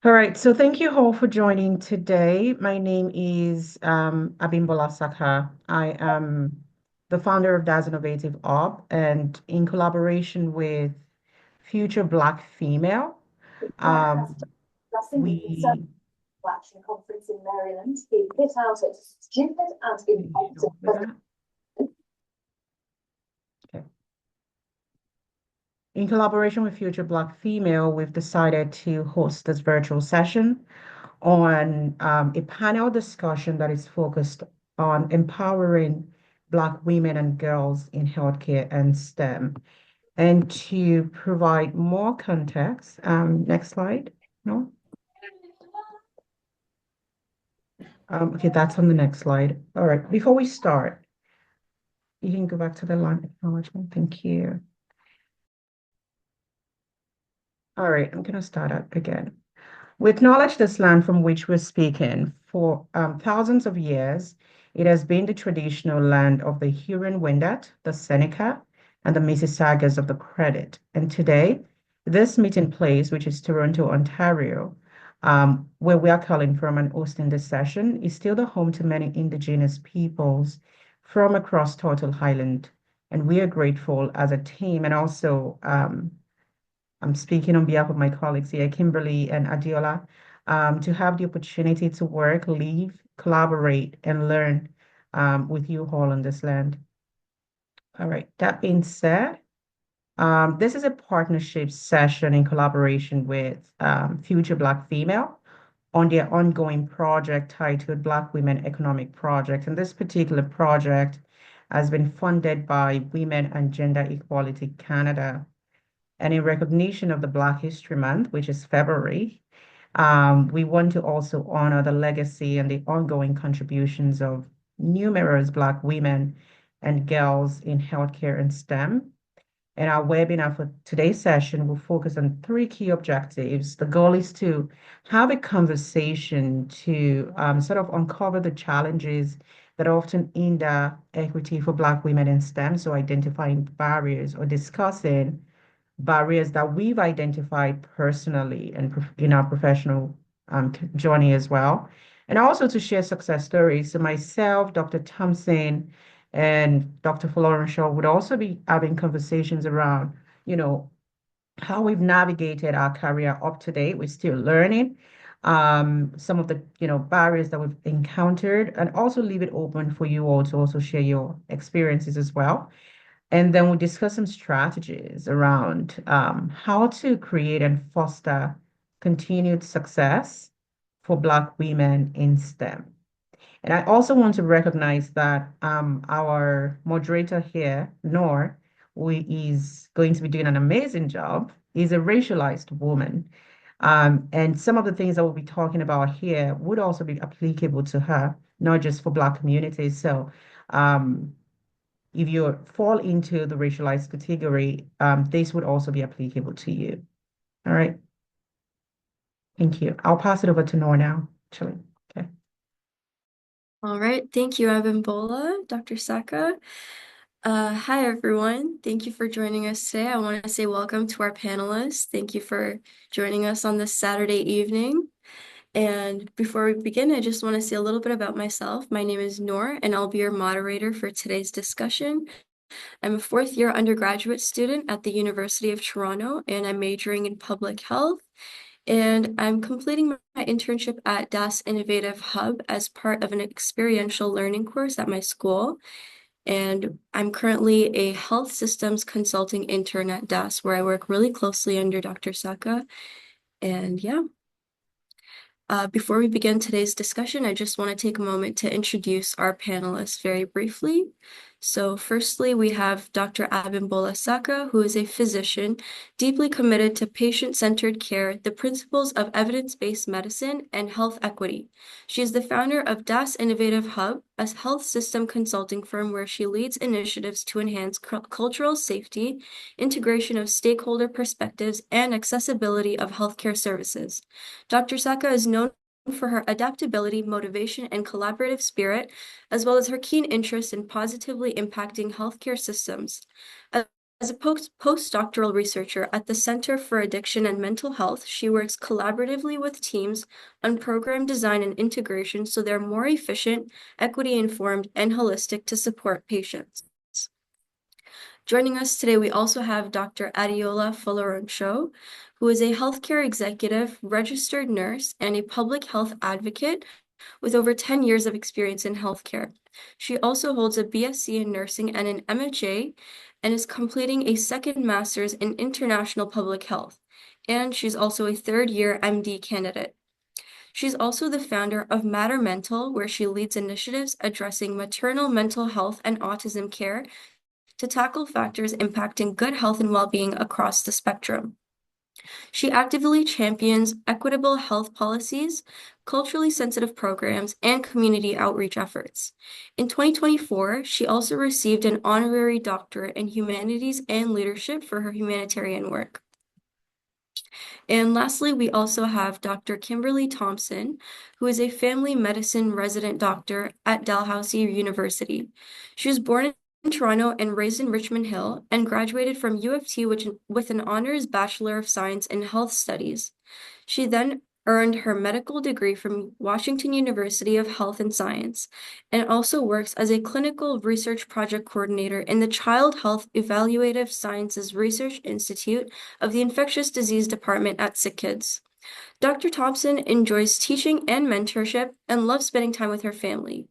All right, so thank you all for joining today. My name is Abimbola Saka. I am the founder of D.A.S Innovative Hub, and in collaboration with Future Black Female, um, Discussing the Conservative we Action Conference in Maryland, he hit out at stupid and incompetent with that. Okay. In collaboration with Future Black Female, we've decided to host this virtual session on a panel discussion that is focused on empowering Black women and girls in healthcare and STEM. And to provide more context, next slide. No? Okay, that's on the next slide. All right, before we start, you can go back to the line acknowledgement. Thank you. All right, I'm going to start out again. We acknowledge this land from which we're speaking. For thousands of years, it has been the traditional land of the Huron-Wendat, the Seneca, and the Mississaugas of the Credit. And today, this meeting place, which is Toronto, Ontario, where we are calling from and hosting this session, is still the home to many Indigenous peoples from across Turtle Island. And we are grateful as a team and also I'm speaking on behalf of my colleagues here, Kimberly and Adiola, to have the opportunity to work, live, collaborate, and learn with you all on this land. All right, that being said, this is a partnership session in collaboration with Future Black Female on their ongoing project titled Black Women Economic Project. And this particular project has been funded by Women and Gender Equality Canada. And in recognition of the Black History Month, which is February, we want to also honor the legacy and the ongoing contributions of numerous Black women and girls in healthcare and STEM. And our webinar for today's session will focus on three key objectives. The goal is to have a conversation to sort of uncover the challenges that often hinder equity for Black women in STEM, so identifying barriers or discussing barriers that we've identified personally and in our professional journey as well. And also to share success stories. So myself, Dr. Thompson, and Dr. Florence Shaw would also be having conversations around, you know, how we've navigated our career up to date. We're still learning some of the, barriers that we've encountered, and also leave it open for you all to also share your experiences as well. And then we discuss some strategies around how to create and foster continued success for Black women in STEM. And I also want to recognize that our moderator here, Noor, who is going to be doing an amazing job, is a racialized woman. And some of the things that we'll be talking about here would also be applicable to her, not just for Black communities. So um, if you fall into the racialized category, this would also be applicable to you. All right. Thank you. I'll pass it over to Noor now, actually. Okay. All right, thank you, Abimbola, Dr. Saka. Hi, everyone. Thank you for joining us today. I want to say welcome to our panelists. Thank you for joining us on this Saturday evening. And before we begin, I just want to say a little bit about myself. My name is Noor, and I'll be your moderator for today's discussion. I'm a fourth-year undergraduate student at the University of Toronto, and I'm majoring in public health. And I'm completing my internship at D.A.S Innovative Hub as part of an experiential learning course at my school. And I'm currently a health systems consulting intern at D.A.S, where I work really closely under Dr. Saka. And yeah. Before we begin today's discussion, I just want to take a moment to introduce our panelists very briefly. So firstly, we have Dr. Abimbola Saka, who is a physician deeply committed to patient-centered care, the principles of evidence-based medicine, and health equity. She is the founder of D.A.S Innovative Hub, a health system consulting firm where she leads initiatives to enhance cultural safety, integration of stakeholder perspectives, and accessibility of healthcare services. Dr. Saka is known for her adaptability, motivation, and collaborative spirit, as well as her keen interest in positively impacting healthcare systems. As As a postdoctoral researcher at the Center for Addiction and Mental Health, she works collaboratively with teams on program design and integration so they're more efficient, equity-informed, and holistic to support patients. Joining us today, we also have Dr. Adiola Folaroncho, who is a healthcare executive, registered nurse, and a public health advocate with over 10 years of experience in healthcare. She also holds a BSc in nursing and an MHA and is completing a second master's in international public health. And she's also a third-year MD candidate. She's also the founder of Matter Mental, where she leads initiatives addressing maternal mental health and autism care to tackle factors impacting good health and well-being across the spectrum. She actively champions equitable health policies, culturally sensitive programs, and community outreach efforts. In 2024, she also received an honorary doctorate in humanities and leadership for her humanitarian work. And lastly, we also have Dr. Kimberly Thompson, who is a family medicine resident doctor at Dalhousie University. She was born in Toronto and raised in Richmond Hill and graduated from U of T with an honors Bachelor of Science in Health Studies. She then earned her medical degree from Washington University of Health and Science and also works as a clinical research project coordinator in the Child Health Evaluative Sciences Research Institute of the Infectious Disease Department at SickKids. Dr. Thompson enjoys teaching and mentorship and loves spending time with her family.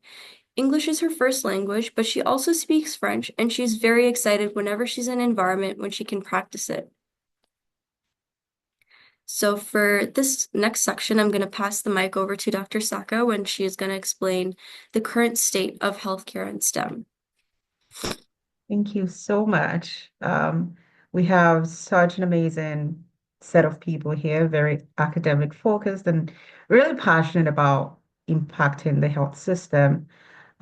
English is her first language, but she also speaks French, and she's very excited whenever she's in an environment when she can practice it. So for this next section, I'm going to pass the mic over to Dr. Saka when she is going to explain the current state of healthcare in STEM. Thank you so much. We have such an amazing set of people here, very academic focused and really passionate about impacting the health system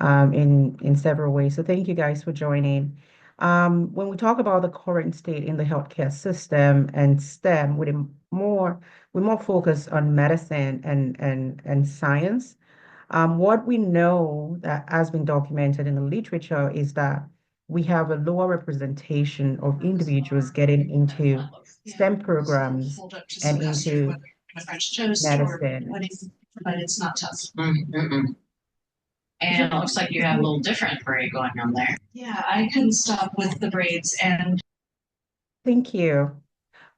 in several ways. So thank you guys for joining. When we talk about the current state in the healthcare system and STEM, we're more focused on medicine and science. What we know that has been documented in the literature is that we have a lower representation of individuals getting into STEM programs and into medicine. But it's not tough. And it looks like you have a little different braid going on there. Yeah, I couldn't stop with the braids and Thank you.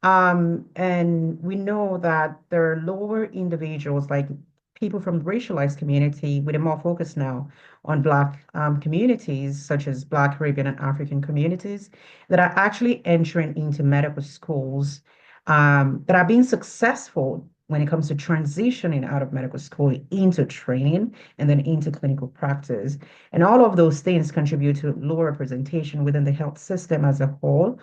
And we know that there are lower individuals, like people from racialized community, with a more focus now on Black communities, such as Black, Caribbean, and African communities, that are actually entering into medical schools, that are being successful when it comes to transitioning out of medical school into training and then into clinical practice. And all of those things contribute to lower representation within the health system as a whole.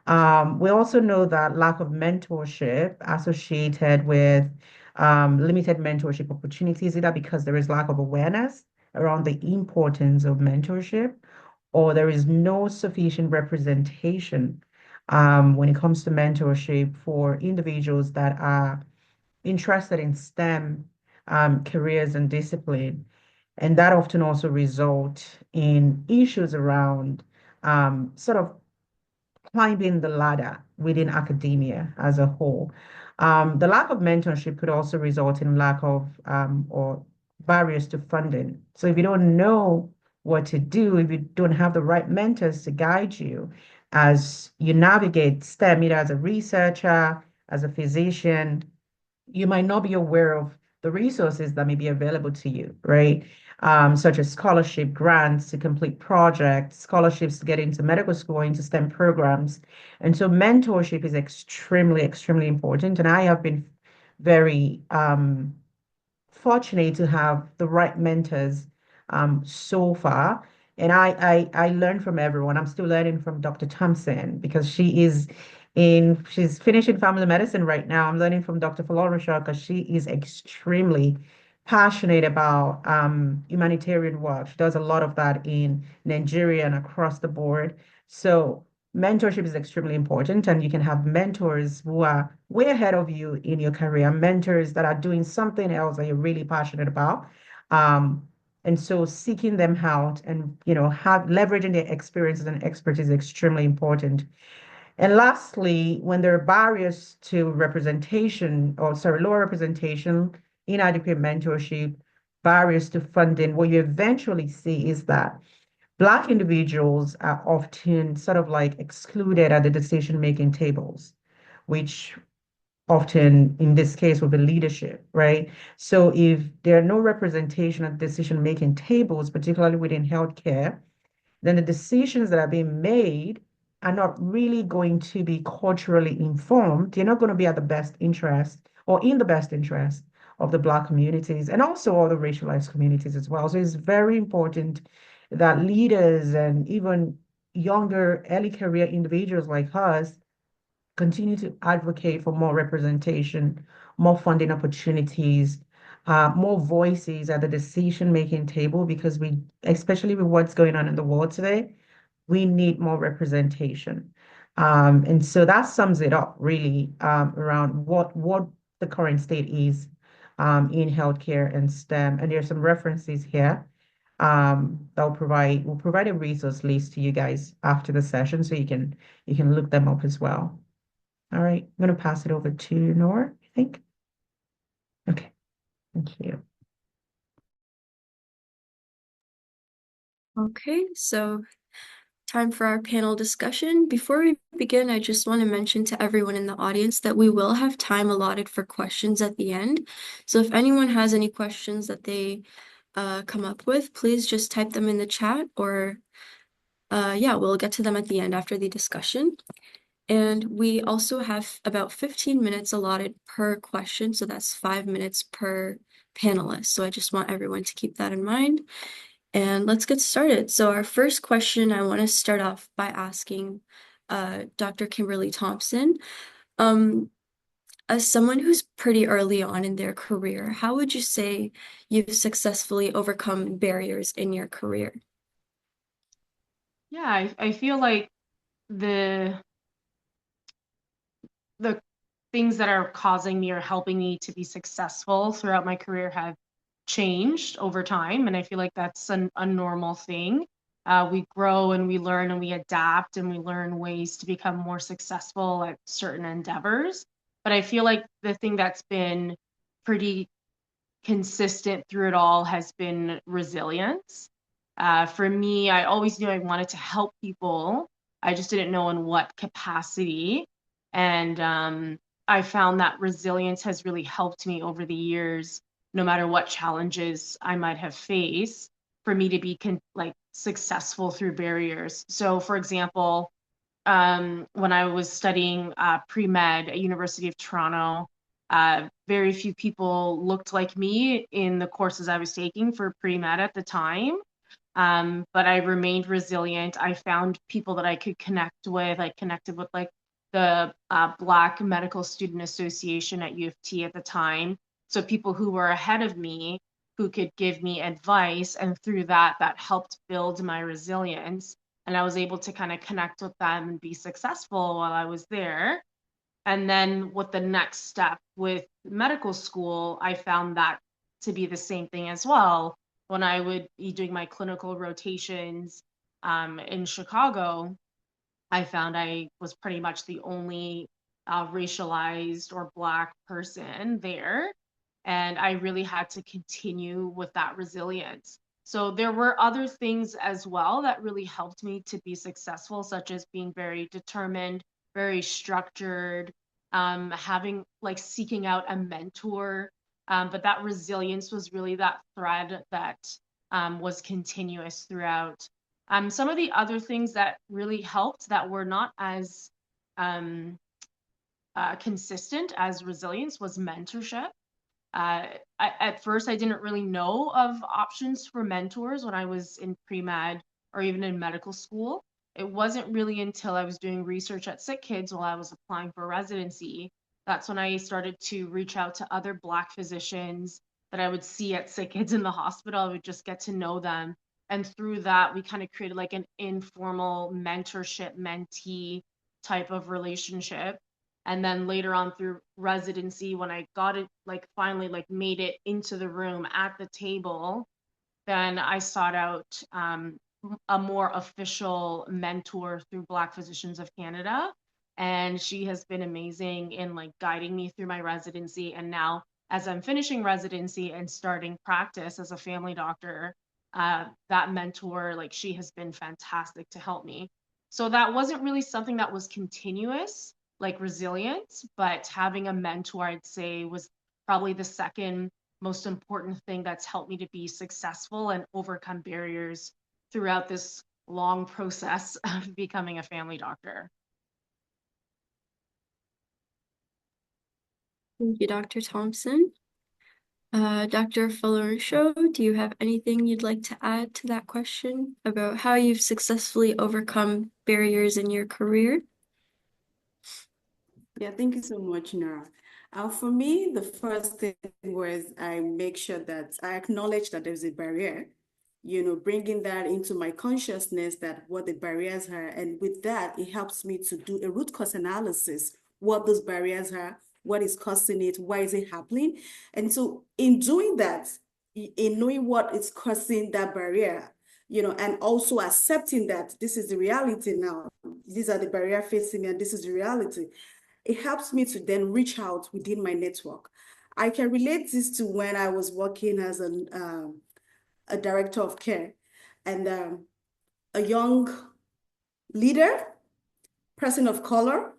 We also know that lack of mentorship associated with limited mentorship opportunities, either because there is lack of awareness around the importance of mentorship, or there is no sufficient representation when it comes to mentorship for individuals that are interested in STEM careers and discipline. And that often also result in issues around sort of climbing the ladder within academia as a whole. The lack of mentorship could also result in lack of or barriers to funding. So if you don't know what to do, if you don't have the right mentors to guide you as you navigate STEM, either as a researcher, as a physician, you might not be aware of the resources that may be available to you, right? Such as scholarship grants to complete projects, scholarships to get into medical school, into STEM programs. And so mentorship is extremely, extremely important. And I have been very fortunate to have the right mentors so far. And I learn from everyone. I'm still learning from Dr. Thompson because she's finishing family medicine right now. I'm learning from Dr. Florenshaw because she is extremely passionate about humanitarian work. She does a lot of that in Nigeria and across the board. So mentorship is extremely important, and you can have mentors who are way ahead of you in your career, mentors that are doing something else that you're really passionate about. Um, And so seeking them out and, have leveraging their experiences and expertise is extremely important. And lastly, when there are barriers to representation, or sorry, lower representation, inadequate mentorship, barriers to funding, what you eventually see is that Black individuals are often sort of like excluded at the decision-making tables, which often in this case would be leadership, right? So if there are no representation at decision-making tables, particularly within healthcare, then the decisions that are being made are not really going to be culturally informed. They're not going to be at the best interest or in the best interest of the Black communities and also other racialized communities as well. So it's very important that leaders and even younger early career individuals like us continue to advocate for more representation, more funding opportunities, more voices at the decision-making table, because especially with what's going on in the world today, we need more representation. And so that sums it up really around what the current state is in healthcare and STEM. And there's some references here that we'll provide a resource list to you guys after the session so you can look them up as well. All right, I'm going to pass it over to Nora, I think. Okay, thank you. Okay, so time for our panel discussion. Before we begin, I just want to mention to everyone in the audience that we will have time allotted for questions at the end. So if anyone has any questions that they come up with, please just type them in the chat, or yeah, we'll get to them at the end after the discussion. And we also have about 15 minutes allotted per question, so that's 5 minutes per panelist. So I just want everyone to keep that in mind. And let's get started. So our first question, I want to start off by asking Dr. Kimberly Thompson. As someone who's pretty early on in their career, how would you say you've successfully overcome barriers in your career? Yeah, I feel like the things that are causing me or helping me to be successful throughout my career have changed over time, and I feel like that's a normal thing. We grow and we learn and we adapt and we learn ways to become more successful at certain endeavors. But I feel like the thing that's been pretty consistent through it all has been resilience. For me, I always knew I wanted to help people. I just didn't know in what capacity. And I found that resilience has really helped me over the years, no matter what challenges I might have faced, for me to be successful through barriers. So, for example, when I was studying pre-med at University of Toronto, very few people looked like me in the courses I was taking for pre-med at the time. But I remained resilient. I found people that I could connect with. I connected with the Black Medical Student Association at U of T at the time. So people who were ahead of me who could give me advice. And through that helped build my resilience. And I was able to kind of connect with them and be successful while I was there. And then with the next step with medical school, I found that to be the same thing as well. When I would be doing my clinical rotations in Chicago, I found I was pretty much the only racialized or Black person there. And I really had to continue with that resilience. So there were other things as well that really helped me to be successful, such as being very determined, very structured, seeking out a mentor. But that resilience was really that thread that was continuous throughout. Some of the other things that really helped that were not as consistent as resilience was mentorship. At first, I didn't really know of options for mentors when I was in pre-med or even in medical school. It wasn't really until I was doing research at Sick Kids while I was applying for residency. That's when I started to reach out to other Black physicians that I would see at Sick Kids in the hospital. I would just get to know them. And through that, we kind of created like an informal mentorship, mentee type of relationship. And then later on through residency, when I got it, finally made it into the room at the table, then I sought out a more official mentor through Black Physicians of Canada. And she has been amazing in like guiding me through my residency. And now, as I'm finishing residency and starting practice as a family doctor, that mentor, like she has been fantastic to help me. So that wasn't really something that was continuous, like resilience, but having a mentor, I'd say, was probably the second most important thing that's helped me to be successful and overcome barriers throughout this long process of becoming a family doctor. Thank you, Dr. Thompson. Dr. Falorunsho, do you have anything you'd like to add to that question about how you've successfully overcome barriers in your career? Yeah, thank you so much, Nora. For me, the first thing was I make sure that I acknowledge that there's a barrier, bringing that into my consciousness that what the barriers are. And with that, it helps me to do a root cause analysis, what those barriers are, what is causing it, why is it happening? And so in doing that, in knowing what is causing that barrier, and also accepting that this is the reality now, these are the barrier facing me, and this is the reality, it helps me to then reach out within my network. I can relate this to when I was working as a director of care, and a young leader, person of color,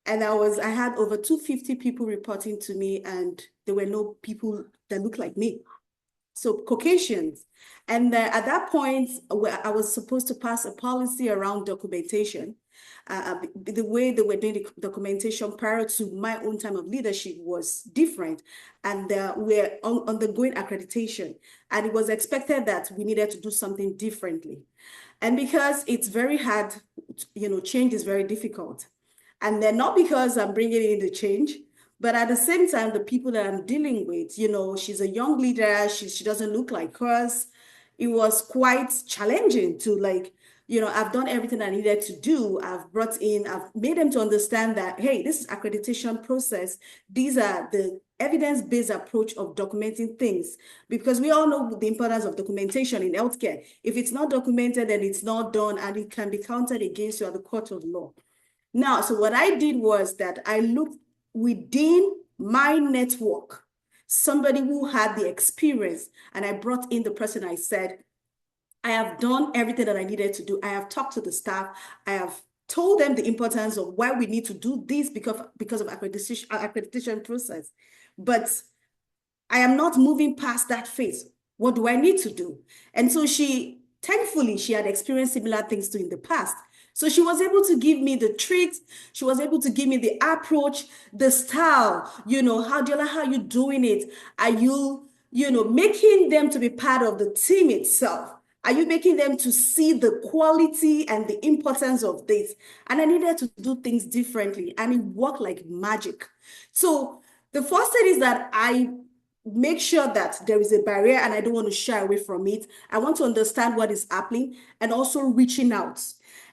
and I had over 250 people reporting to me, and there were no people that looked like me. So Caucasians. And at that point, I was supposed to pass a policy around documentation. The way they were doing the documentation prior to my own time of leadership was different. And we're undergoing accreditation. And it was expected that we needed to do something differently. And because it's very hard, change is very difficult. And then not because I'm bringing in the change, but at the same time, the people that I'm dealing with, she's a young leader. She doesn't look like us. It was quite challenging to I've done everything I needed to do. I've made them to understand that, hey, this is accreditation process. These are the evidence-based approach of documenting things, because we all know the importance of documentation in healthcare. If it's not documented, then it's not done, and it can be counted against you at the court of law. Now, so what I did was that I looked within my network, somebody who had the experience, and I brought in the person. I said, I have done everything that I needed to do. I have talked to the staff. I have told them the importance of why we need to do this because of accreditation process. But I am not moving past that phase. What do I need to do? And so thankfully, she had experienced similar things too in the past. So she was able to give me the tricks. She was able to give me the approach, the style, how you doing it? Are you, making them to be part of the team itself? Are you making them to see the quality and the importance of this? And I needed to do things differently, and it worked like magic. So the first thing is that I make sure that there is a barrier and I don't want to shy away from it. I want to understand what is happening and also reaching out.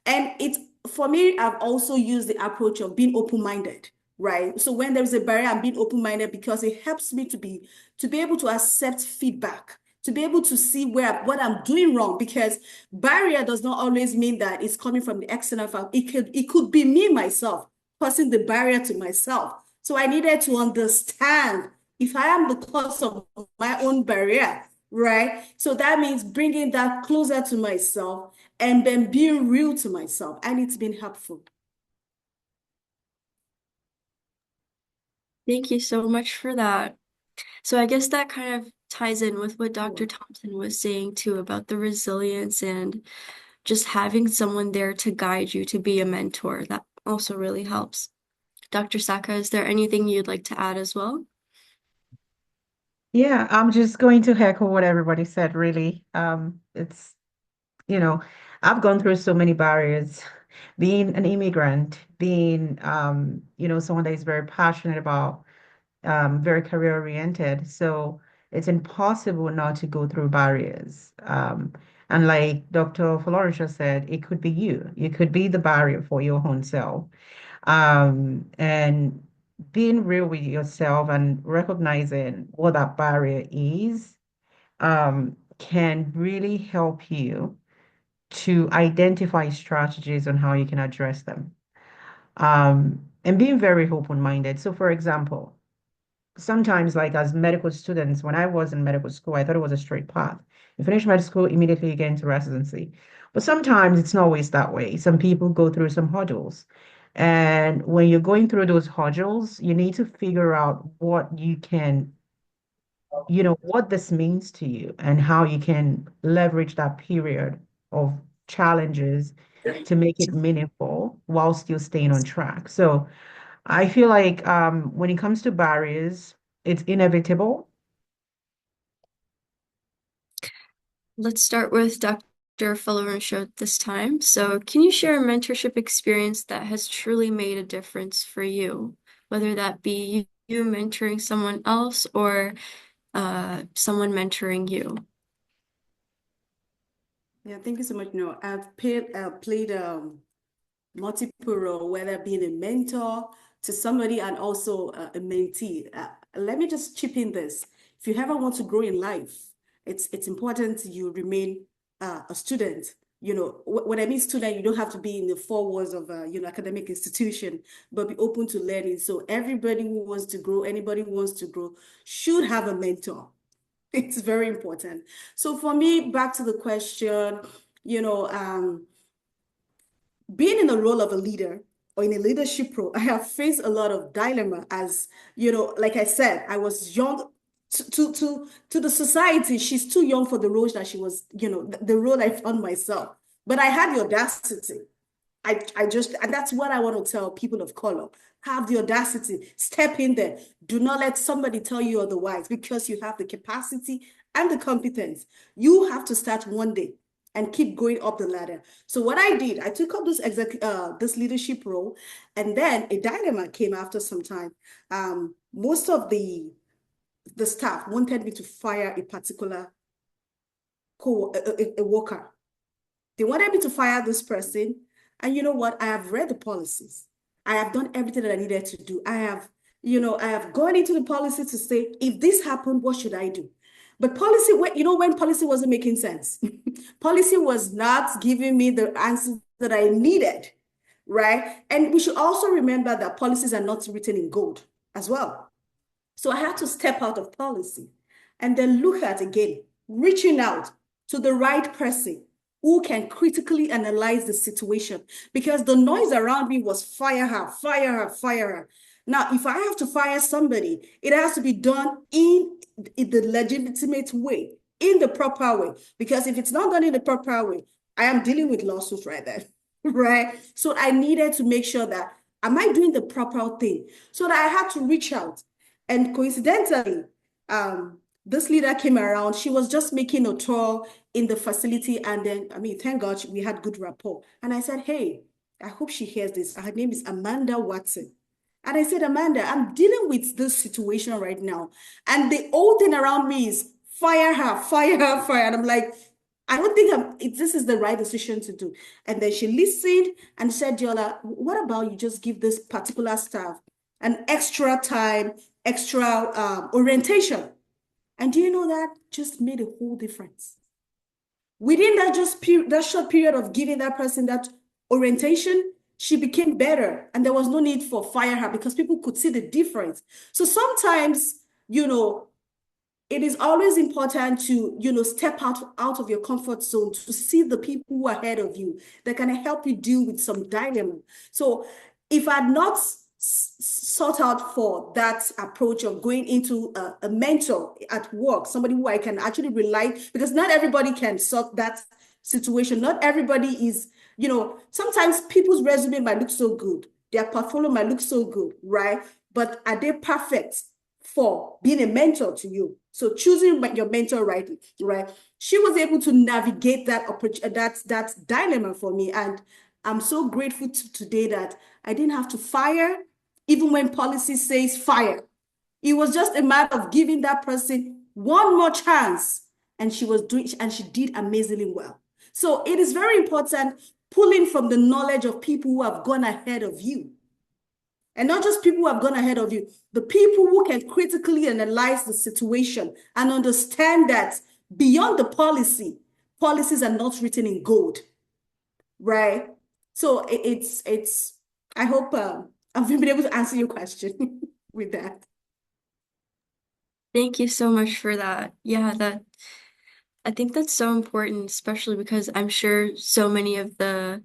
And for me, I've also used the approach of being open-minded, right? So when there's a barrier, I'm being open-minded because it helps me to be able to accept feedback, to be able to see what I'm doing wrong, because barrier does not always mean that it's coming from the external factor. It could be me myself causing the barrier to myself. So I needed to understand if I am the cause of my own barrier, right? So that means bringing that closer to myself and then being real to myself. And it's been helpful. Thank you so much for that. So I guess that kind of ties in with what Dr. Thompson was saying too about the resilience and just having someone there to guide you, to be a mentor. That also really helps. Dr. Saka, is there anything you'd like to add as well? Yeah, I'm just going to echo what everybody said, really. It's, you know, I've gone through so many barriers. Being an immigrant, being, someone that is very passionate about, very career oriented. So it's impossible not to go through barriers. And like Dr. Florisha said, it could be you. You could be the barrier for your own self. And being real with yourself and recognizing what that barrier is, can really help you to identify strategies on how you can address them. And being very open-minded. So, for example, sometimes, like as medical students, when I was in medical school, I thought it was a straight path. You finish medical school, immediately you get into residency. But sometimes it's not always that way. Some people go through some hurdles. And when you're going through those hurdles, you need to figure out what you can, what this means to you and how you can leverage that period of challenges to make it meaningful while still staying on track. So I feel like when it comes to barriers, it's inevitable. Let's start with Dr. Falorunsho this time. So, can you share a mentorship experience that has truly made a difference for you, whether that be you mentoring someone else or someone mentoring you? Yeah, thank you so much. No, I've played multiple role, whether being a mentor to somebody and also a mentee. Let me just chip in this. If you ever want to grow in life, it's important you remain a student. When I mean student, you don't have to be in the four walls of a academic institution, but be open to learning. So everybody who wants to grow, anybody who wants to grow, should have a mentor. It's very important. So for me, back to the question, being in the role of a leader or in a leadership role, I have faced a lot of dilemma as, like I said, I was young to the society. She's too young for the role that she was, the role I found myself. But I had the audacity. And that's what I want to tell people of color. Have the audacity, step in there. Do not let somebody tell you otherwise because you have the capacity and the competence. You have to start one day and keep going up the ladder. So what I did, I took up this leadership role, and then a dilemma came after some time. Most of the staff wanted me to fire a particular a worker. They wanted me to fire this person. And you know what? I have read the policies. I have done everything that I needed to do. I have gone into the policy to say, if this happened, what should I do? But policy, when policy wasn't making sense, policy was not giving me the answers that I needed, right? And we should also remember that policies are not written in gold as well. So I had to step out of policy and then look at, again, reaching out to the right person who can critically analyze the situation, because the noise around me was fire her, fire her, fire her. Now, if I have to fire somebody, it has to be done in the legitimate way, in the proper way, because if it's not done in the proper way, I am dealing with lawsuits right there, right? So I needed to make sure that, am I doing the proper thing? So that I had to reach out. And coincidentally, this leader came around. She was just making a tour in the facility. And then, thank God we had good rapport. And I said, hey, I hope she hears this. Her name is Amanda Watson. And I said, Amanda, I'm dealing with this situation right now. And the whole thing around me is fire her, fire her, fire. And I'm like, I don't think this is the right decision to do. And then she listened and said, Diola, what about you just give this particular staff an extra time, extra orientation? And do you know that just made a whole difference? Within that short period of giving that person that orientation, she became better, and there was no need for fire her because people could see the difference. So sometimes, it is always important to, step out of your comfort zone to see the people who are ahead of you that can help you deal with some dilemma. So if I had not sought out for that approach of going into a mentor at work, somebody who I can actually rely, because not everybody can sort that situation. Not everybody is, sometimes people's resume might look so good, their portfolio might look so good, right? But are they perfect for being a mentor to you? So choosing your mentor rightly, right? She was able to navigate that dilemma for me. And I'm so grateful today that I didn't have to fire, even when policy says fire. It was just a matter of giving that person one more chance. And she did amazingly well. So it is very important pulling from the knowledge of people who have gone ahead of you. And not just people who have gone ahead of you, the people who can critically analyze the situation and understand that beyond the policy. Policies are not written in gold, right? So I hope I've been able to answer your question with that. Thank you so much for that. Yeah, I think that's so important, especially because I'm sure so many of the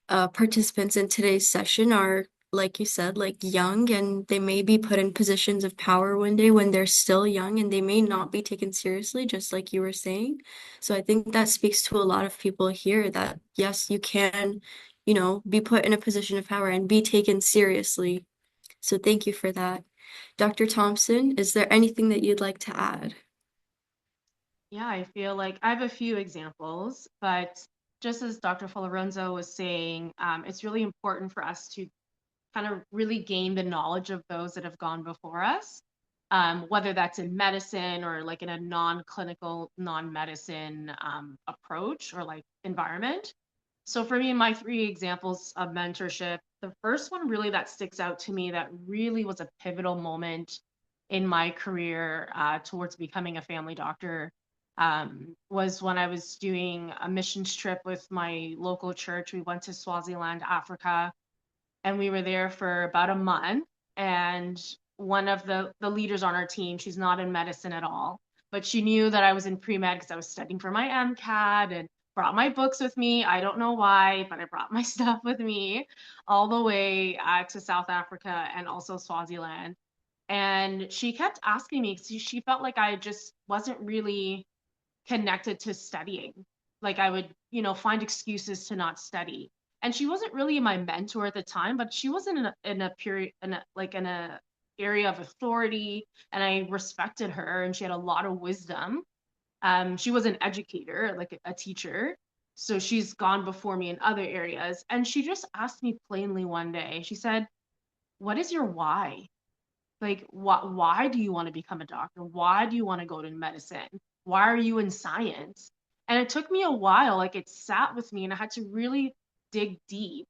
participants in today's session are, like you said, like young, and they may be put in positions of power one day when they're still young, and they may not be taken seriously, just like you were saying. So I think that speaks to a lot of people here that yes, you can, be put in a position of power and be taken seriously. So thank you for that. Dr. Thompson, is there anything that you'd like to add? Yeah, I feel like I have a few examples, but just as Dr. Folorenzo was saying, it's really important for us to kind of really gain the knowledge of those that have gone before us, whether that's in medicine or like in a non-clinical, non-medicine approach or like environment. So for me, my three examples of mentorship, the first one really that sticks out to me that really was a pivotal moment in my career towards becoming a family doctor was when I was doing a missions trip with my local church. We went to Swaziland, Africa, and we were there for about a month. And one of the leaders on our team, she's not in medicine at all, but she knew that I was in pre-med because I was studying for my MCAT and brought my books with me. I don't know why, but I brought my stuff with me all the way to South Africa and also Swaziland. And she kept asking me because she felt like I just wasn't really connected to studying. Like I would, find excuses to not study. And she wasn't really my mentor at the time, but she was in a period in a area of authority, and I respected her, and she had a lot of wisdom. She was an educator, like a teacher. So she's gone before me in other areas. And she just asked me plainly one day, she said, "What is your why? Like, why do you want to become a doctor? Why do you want to go to medicine? Why are you in science?" And it took me a while, like it sat with me, and I had to really dig deep.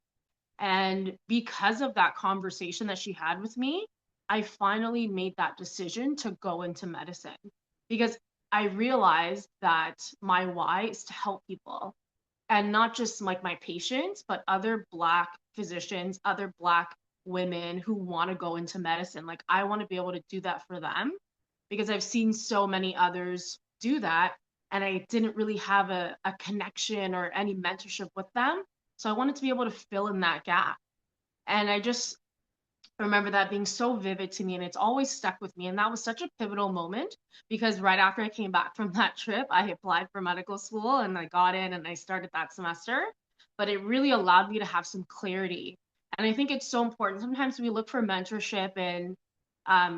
And because of that conversation that she had with me, I finally made that decision to go into medicine because I realized that my why is to help people, and not just like my patients, but other Black physicians, other Black women who want to go into medicine. Like I want to be able to do that for them because I've seen so many others do that, and I didn't really have a connection or any mentorship with them. So I wanted to be able to fill in that gap. And I just I remember that being so vivid to me, and it's always stuck with me. And that was such a pivotal moment because right after I came back from that trip, I applied for medical school and I got in and I started that semester. But it really allowed me to have some clarity. And I think it's so important. Sometimes we look for mentorship in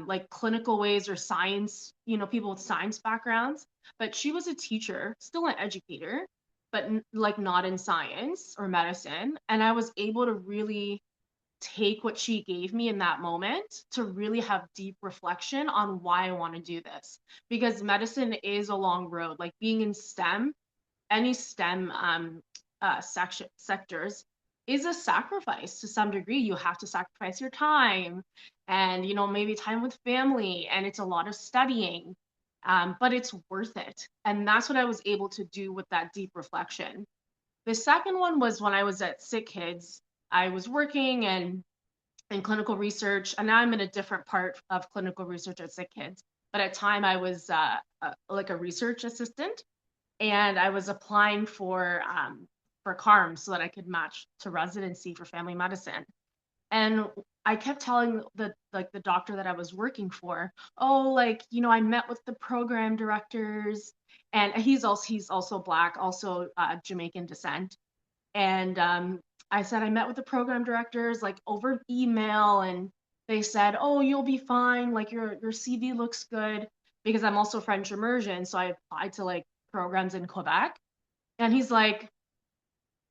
like clinical ways or science, people with science backgrounds. But she was a teacher, still an educator, but like not in science or medicine. And I was able to really take what she gave me in that moment to really have deep reflection on why I want to do this. Because medicine is a long road. Like being in STEM, any STEM sectors is a sacrifice to some degree. You have to sacrifice your time and, maybe time with family, and it's a lot of studying. But it's worth it. And that's what I was able to do with that deep reflection. The second one was when I was at Sick Kids. I was working and in clinical research, and now I'm in a different part of clinical research at Sick Kids. But at time I was like a research assistant, and I was applying for CARM so that I could match to residency for family medicine. And I kept telling the doctor that I was working for, oh, like, I met with the program directors, and he's also Black, also Jamaican descent. And I said, I met with the program directors like over email, and they said, oh, you'll be fine. Like your CV looks good because I'm also French immersion. So I applied to like programs in Quebec. And he's like,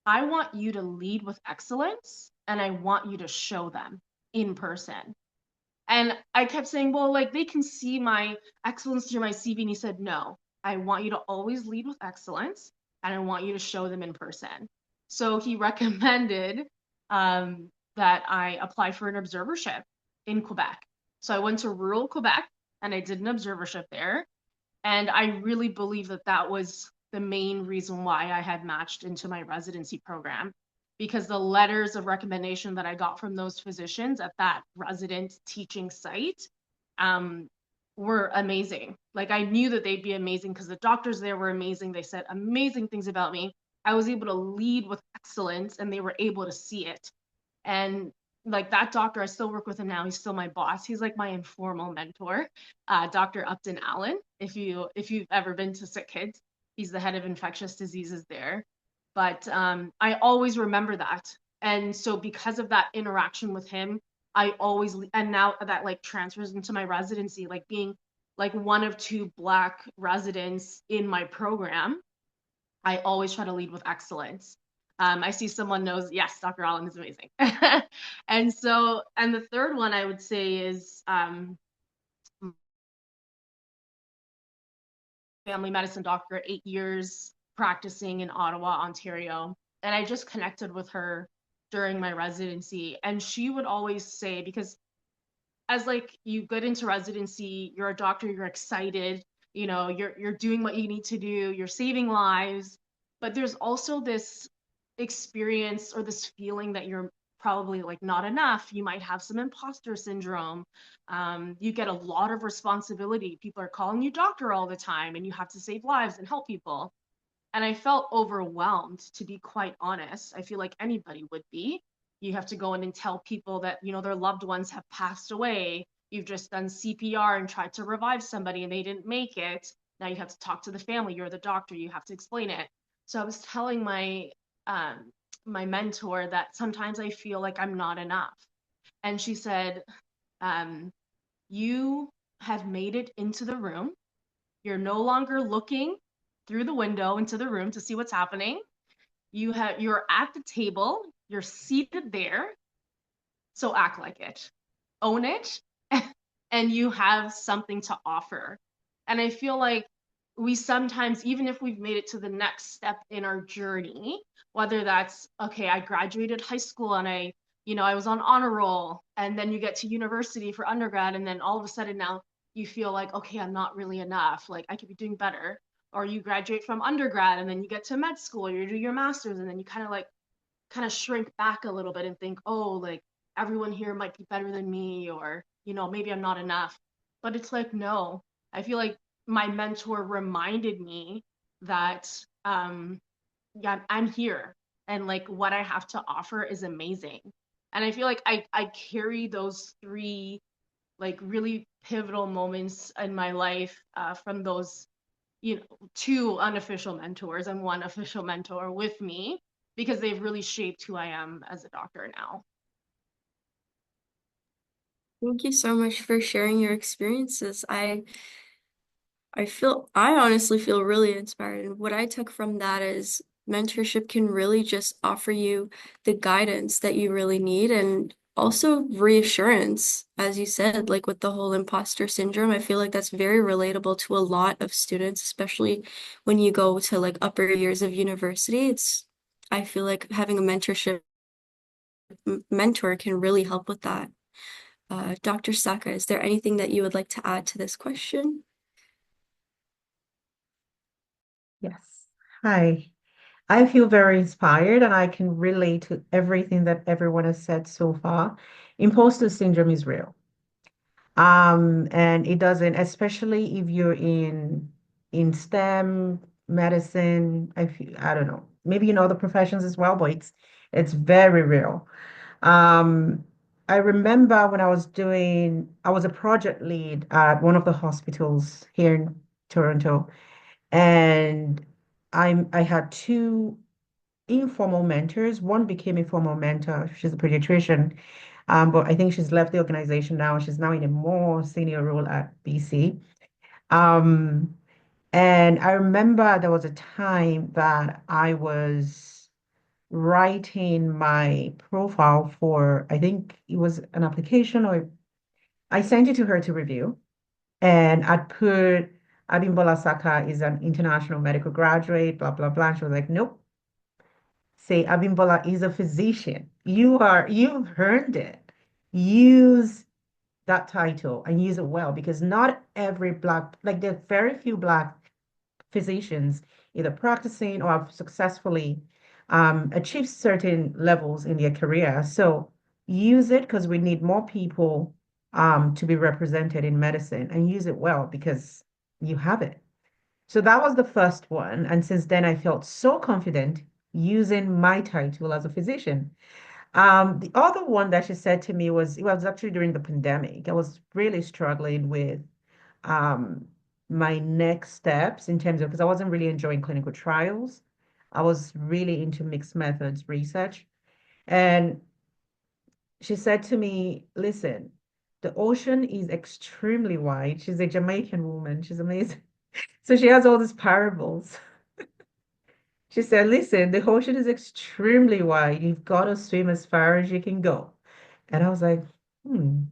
I want you to lead with excellence and I want you to show them in person. And I kept saying, well, like they can see my excellence through my CV. And he said, no, I want you to always lead with excellence and I want you to show them in person. So he recommended that I apply for an observership in Quebec. So I went to rural Quebec and I did an observership there. And I really believe that that was the main reason why I had matched into my residency program, because the letters of recommendation that I got from those physicians at that resident teaching site were amazing. Like I knew that they'd be amazing because the doctors there were amazing. They said amazing things about me. I was able to lead with excellence and they were able to see it. And like that doctor, I still work with him now. He's still my boss. He's like my informal mentor, Dr. Upton Allen. If you've ever been to Sick Kids, he's the head of infectious diseases there. But I always remember that. And so because of that interaction with him, I always, and now that like transfers into my residency, like being like one of two Black residents in my program, I always try to lead with excellence. I see someone knows, yes, Dr. Allen is amazing. And so, and the third one I would say is family medicine doctor, 8 years practicing in Ottawa, Ontario. And I just connected with her during my residency. And she would always say, because as like you get into residency, you're a doctor, you're excited, you know, you're doing what you need to do, you're saving lives, but there's also this experience or this feeling that you're probably like not enough. You might have some imposter syndrome. You get a lot of responsibility. People are calling you doctor all the time, and you have to save lives and help people. And I felt overwhelmed, to be quite honest. I feel like anybody would be. You have to go in and tell people that, you know, their loved ones have passed away. You've just done CPR and tried to revive somebody and they didn't make it. Now you have to talk to the family. You're the doctor. You have to explain it. So I was telling my mentor that sometimes I feel like I'm not enough. And she said, you have made it into the room. You're no longer looking through the window into the room to see what's happening. You're at the table, you're seated there, so act like it. Own it, and you have something to offer. And I feel like we sometimes, even if we've made it to the next step in our journey, whether that's, okay, I graduated high school and I was on honor roll, and then you get to university for undergrad, and then all of a sudden now you feel like, okay, I'm not really enough, like I could be doing better. Or you graduate from undergrad and then you get to med school, you do your master's, and then you kind of shrink back a little bit and think, oh, like everyone here might be better than me, or, maybe I'm not enough. But it's like, no, I feel like my mentor reminded me that, yeah, I'm here and like what I have to offer is amazing. And I feel like I carry those three like really pivotal moments in my life from those two unofficial mentors and one official mentor with me, because they've really shaped who I am as a doctor now. Thank you so much for sharing your experiences. I honestly feel really inspired. And what I took from that is mentorship can really just offer you the guidance that you really need and also reassurance, as you said, like with the whole imposter syndrome. I feel like that's very relatable to a lot of students, especially when you go to like upper years of university. I feel like having a mentor can really help with that. Dr. Saka, is there anything that you would like to add to this question? Yes. Hi. I feel very inspired and I can relate to everything that everyone has said so far. Imposter syndrome is real. And it doesn't, especially if you're in STEM, medicine, I don't know, maybe in other professions as well, but it's very real. Um, I remember when I was a project lead at one of the hospitals here in Toronto, and I had two informal mentors. One became a formal mentor. She's a pediatrician, but I think she's left the organization now. She's now in a more senior role at BC. Um, and I remember there was a time that I was writing my profile for, I think it was an application, or I sent it to her to review. And I'd put Abimbola Saka is an international medical graduate, blah, blah, blah. And she was like, nope, say Abimbola is a physician. You've earned it. Use that title and use it well, because not every Black, like there are very few Black physicians either practicing or have successfully achieved certain levels in their career. So use it, because we need more people to be represented in medicine, and use it well because you have it. So that was the first one. And since then, I felt so confident using my title as a physician. The other one that she said to me was, it was actually during the pandemic. I was really struggling with um, my next steps in terms of, because I wasn't really enjoying clinical trials. I was really into mixed methods research. And she said to me, listen, the ocean is extremely wide. She's a Jamaican woman. She's amazing. So she has all these parables. She said, listen, the ocean is extremely wide. You've got to swim as far as you can go. And I was like, hmm,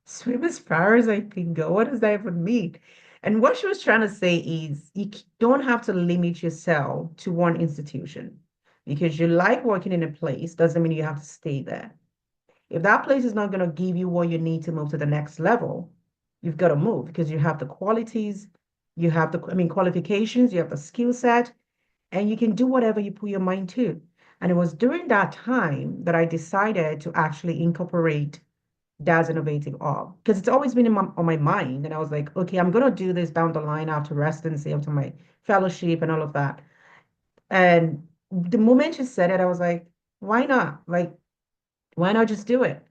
swim as far as I can go. What does that even mean? And what she was trying to say is don't have to limit yourself to one institution, because you like working in a place doesn't mean you have to stay there. If that place is not going to give you what you need to move to the next level, you've got to move, because you have the qualities, you have the, I mean, qualifications, you have the skill set, and you can do whatever you put your mind to. And it was during that time that I decided to actually incorporate D.A.S innovative org, because it's always been on my mind. And I was like, okay, I'm going to do this down the line after residency, after my fellowship and all of that. And the moment she said it, I was like, why not? Like, why not just do it?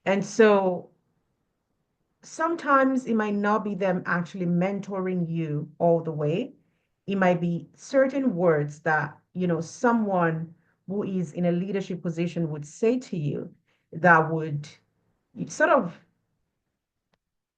And so sometimes it might not be them actually mentoring you all the way. It might be certain words that, someone who is in a leadership position would say to you that would sort of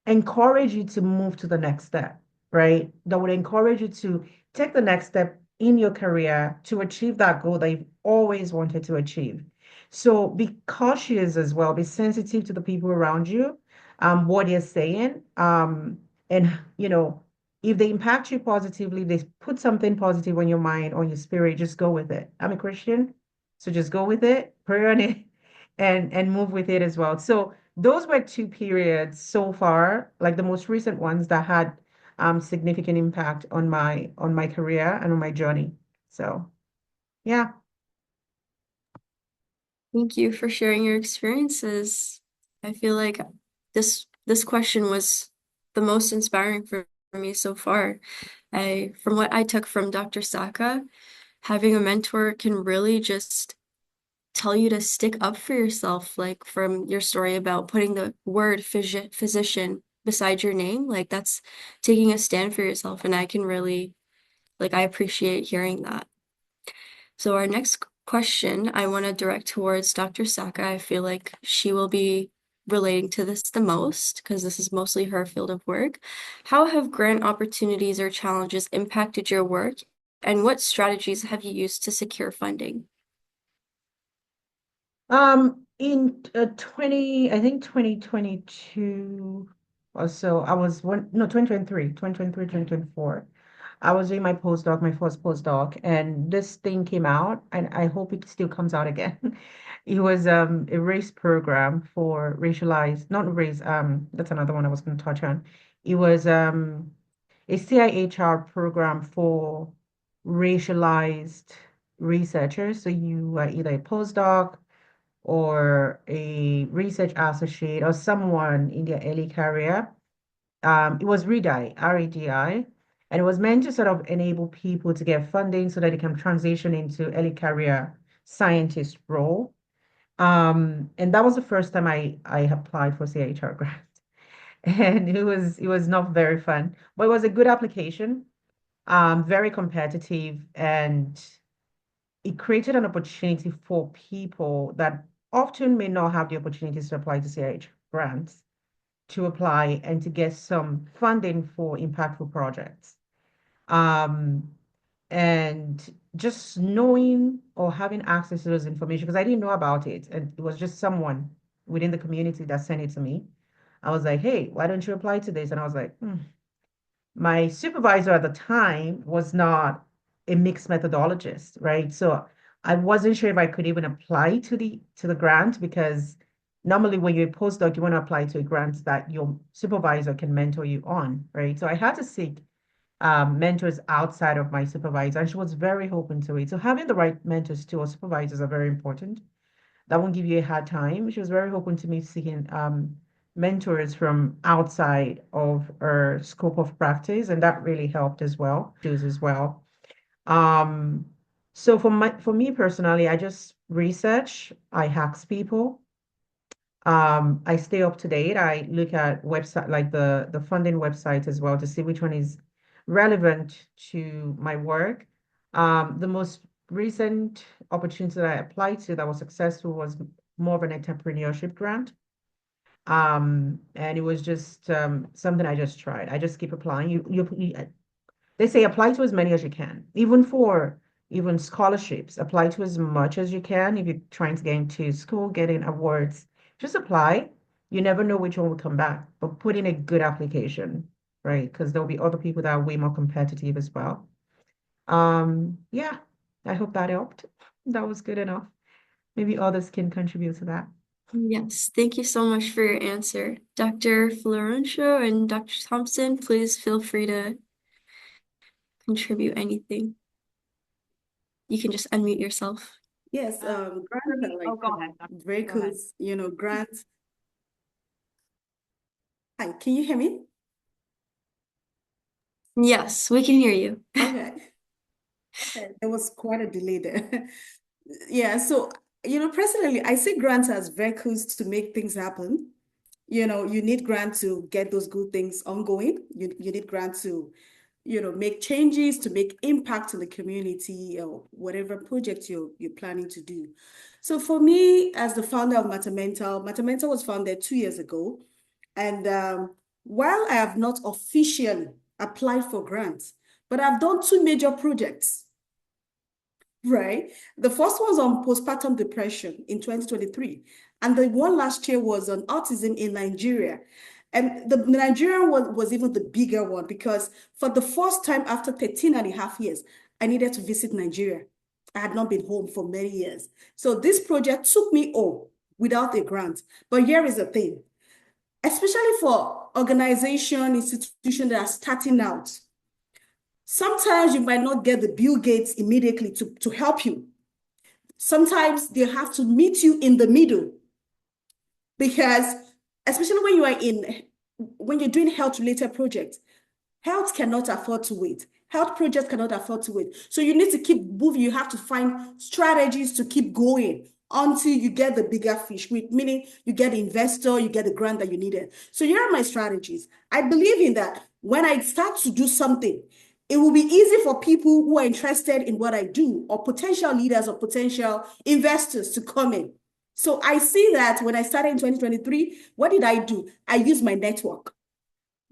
encourage you to move to the next step, right? That would encourage you to take the next step in your career to achieve that goal that you've always wanted to achieve. So be cautious as well, be sensitive to the people around you, what they're saying. And if they impact you positively, they put something positive on your mind, on your spirit, just go with it. I'm a Christian, so just go with it, pray on it, and move with it as well. So those were two periods so far, like the most recent ones that had significant impact on my career and on my journey. So yeah. Thank you for sharing your experiences. I feel like this question was the most inspiring for me so far. From what I took from Dr. Saka, having a mentor can really just tell you to stick up for yourself, like from your story about putting the word physician beside your name, like that's taking a stand for yourself. And I can really, I appreciate hearing that. So our next question I want to direct towards Dr. Saka. I feel like she will be relating to this the most because this is mostly her field of work. How have grant opportunities or challenges impacted your work, and what strategies have you used to secure funding? In 2022 or so, I was one, no, 2023, 2024. I was doing my postdoc, my first postdoc, and this thing came out, and I hope it still comes out again. It was a race program for racialized, not race, that's another one I was going to touch on. It was a CIHR program for racialized researchers. So you are either a postdoc or a research associate or someone in their early career. It was REDI, REDI, and it was meant to sort of enable people to get funding so that they can transition into early career scientist role. And that was the first time I applied for CHR grant. And it was not very fun, but it was a good application, very competitive, and it created an opportunity for people that often may not have the opportunities to apply to CIH grants to apply and to get some funding for impactful projects. Um, and just knowing or having access to those information, because I didn't know about it, and it was just someone within the community that sent it to me. I was like, hey, why don't you apply to this? And I was like, my supervisor at the time was not a mixed methodologist, right? So I wasn't sure if I could even apply to the grant because normally when you're a postdoc, you want to apply to a grant that your supervisor can mentor you on, right? So I had to seek mentors outside of my supervisor, and she was very open to it. So having the right mentors too, or supervisors, are very important. That won't give you a hard time. She was very open to me seeking mentors from outside of her scope of practice, and that really helped as well. As well. Um, so for me personally, I just research, I ask people. I stay up to date. I look at website like the funding website as well to see which one is relevant to my work. The most recent opportunity that I applied to that was successful was more of an entrepreneurship grant. And it was just something I just tried. I just keep applying. They say apply to as many as you can, even scholarships. Apply to as much as you can if you're trying to get into school, getting awards. Just apply. You never know which one will come back, but put in a good application, right? Because there'll be other people that are way more competitive as well. Yeah, I hope that helped. That was good enough. Maybe others can contribute to that. Yes, thank you so much for your answer. Dr. Florencio and Dr. Thompson, please feel free to contribute anything. You can just unmute yourself. Yes, grants are like go ahead, Dr. very Go ahead. cool, you know, grants. Hi, can you hear me? Yes, we can hear you. Okay. Okay, there was quite a delay there. Yeah, so, you know, personally, I see grants as vehicles to make things happen. You know, you need grant to get those good things ongoing. You need grant to, you know, make changes, to make impact in the community or whatever project you're planning to do. So for me, as the founder of Matamental was founded 2 years ago. And while I have not officially applied for grants, but I've done 2 major projects, right? The first was on postpartum depression in 2023. And the one last year was on autism in Nigeria. And the Nigerian one was even the bigger one because for the first time after 13.5 years, I needed to visit Nigeria. I had not been home for many years. So this project took me home without a grant. But here is the thing, especially for organization, institution that are starting out, sometimes you might not get the Bill Gates immediately to help you. Sometimes they have to meet you in the middle because especially when you're doing health-related projects, health cannot afford to wait. Health projects cannot afford to wait. So you need to keep moving. You have to find strategies to keep going until you get the bigger fish, meaning you get the investor, you get the grant that you needed. So here are my strategies. I believe in that when I start to do something, it will be easy for people who are interested in what I do or potential leaders or potential investors to come in. So I see that when I started in 2023, what did I do? I used my network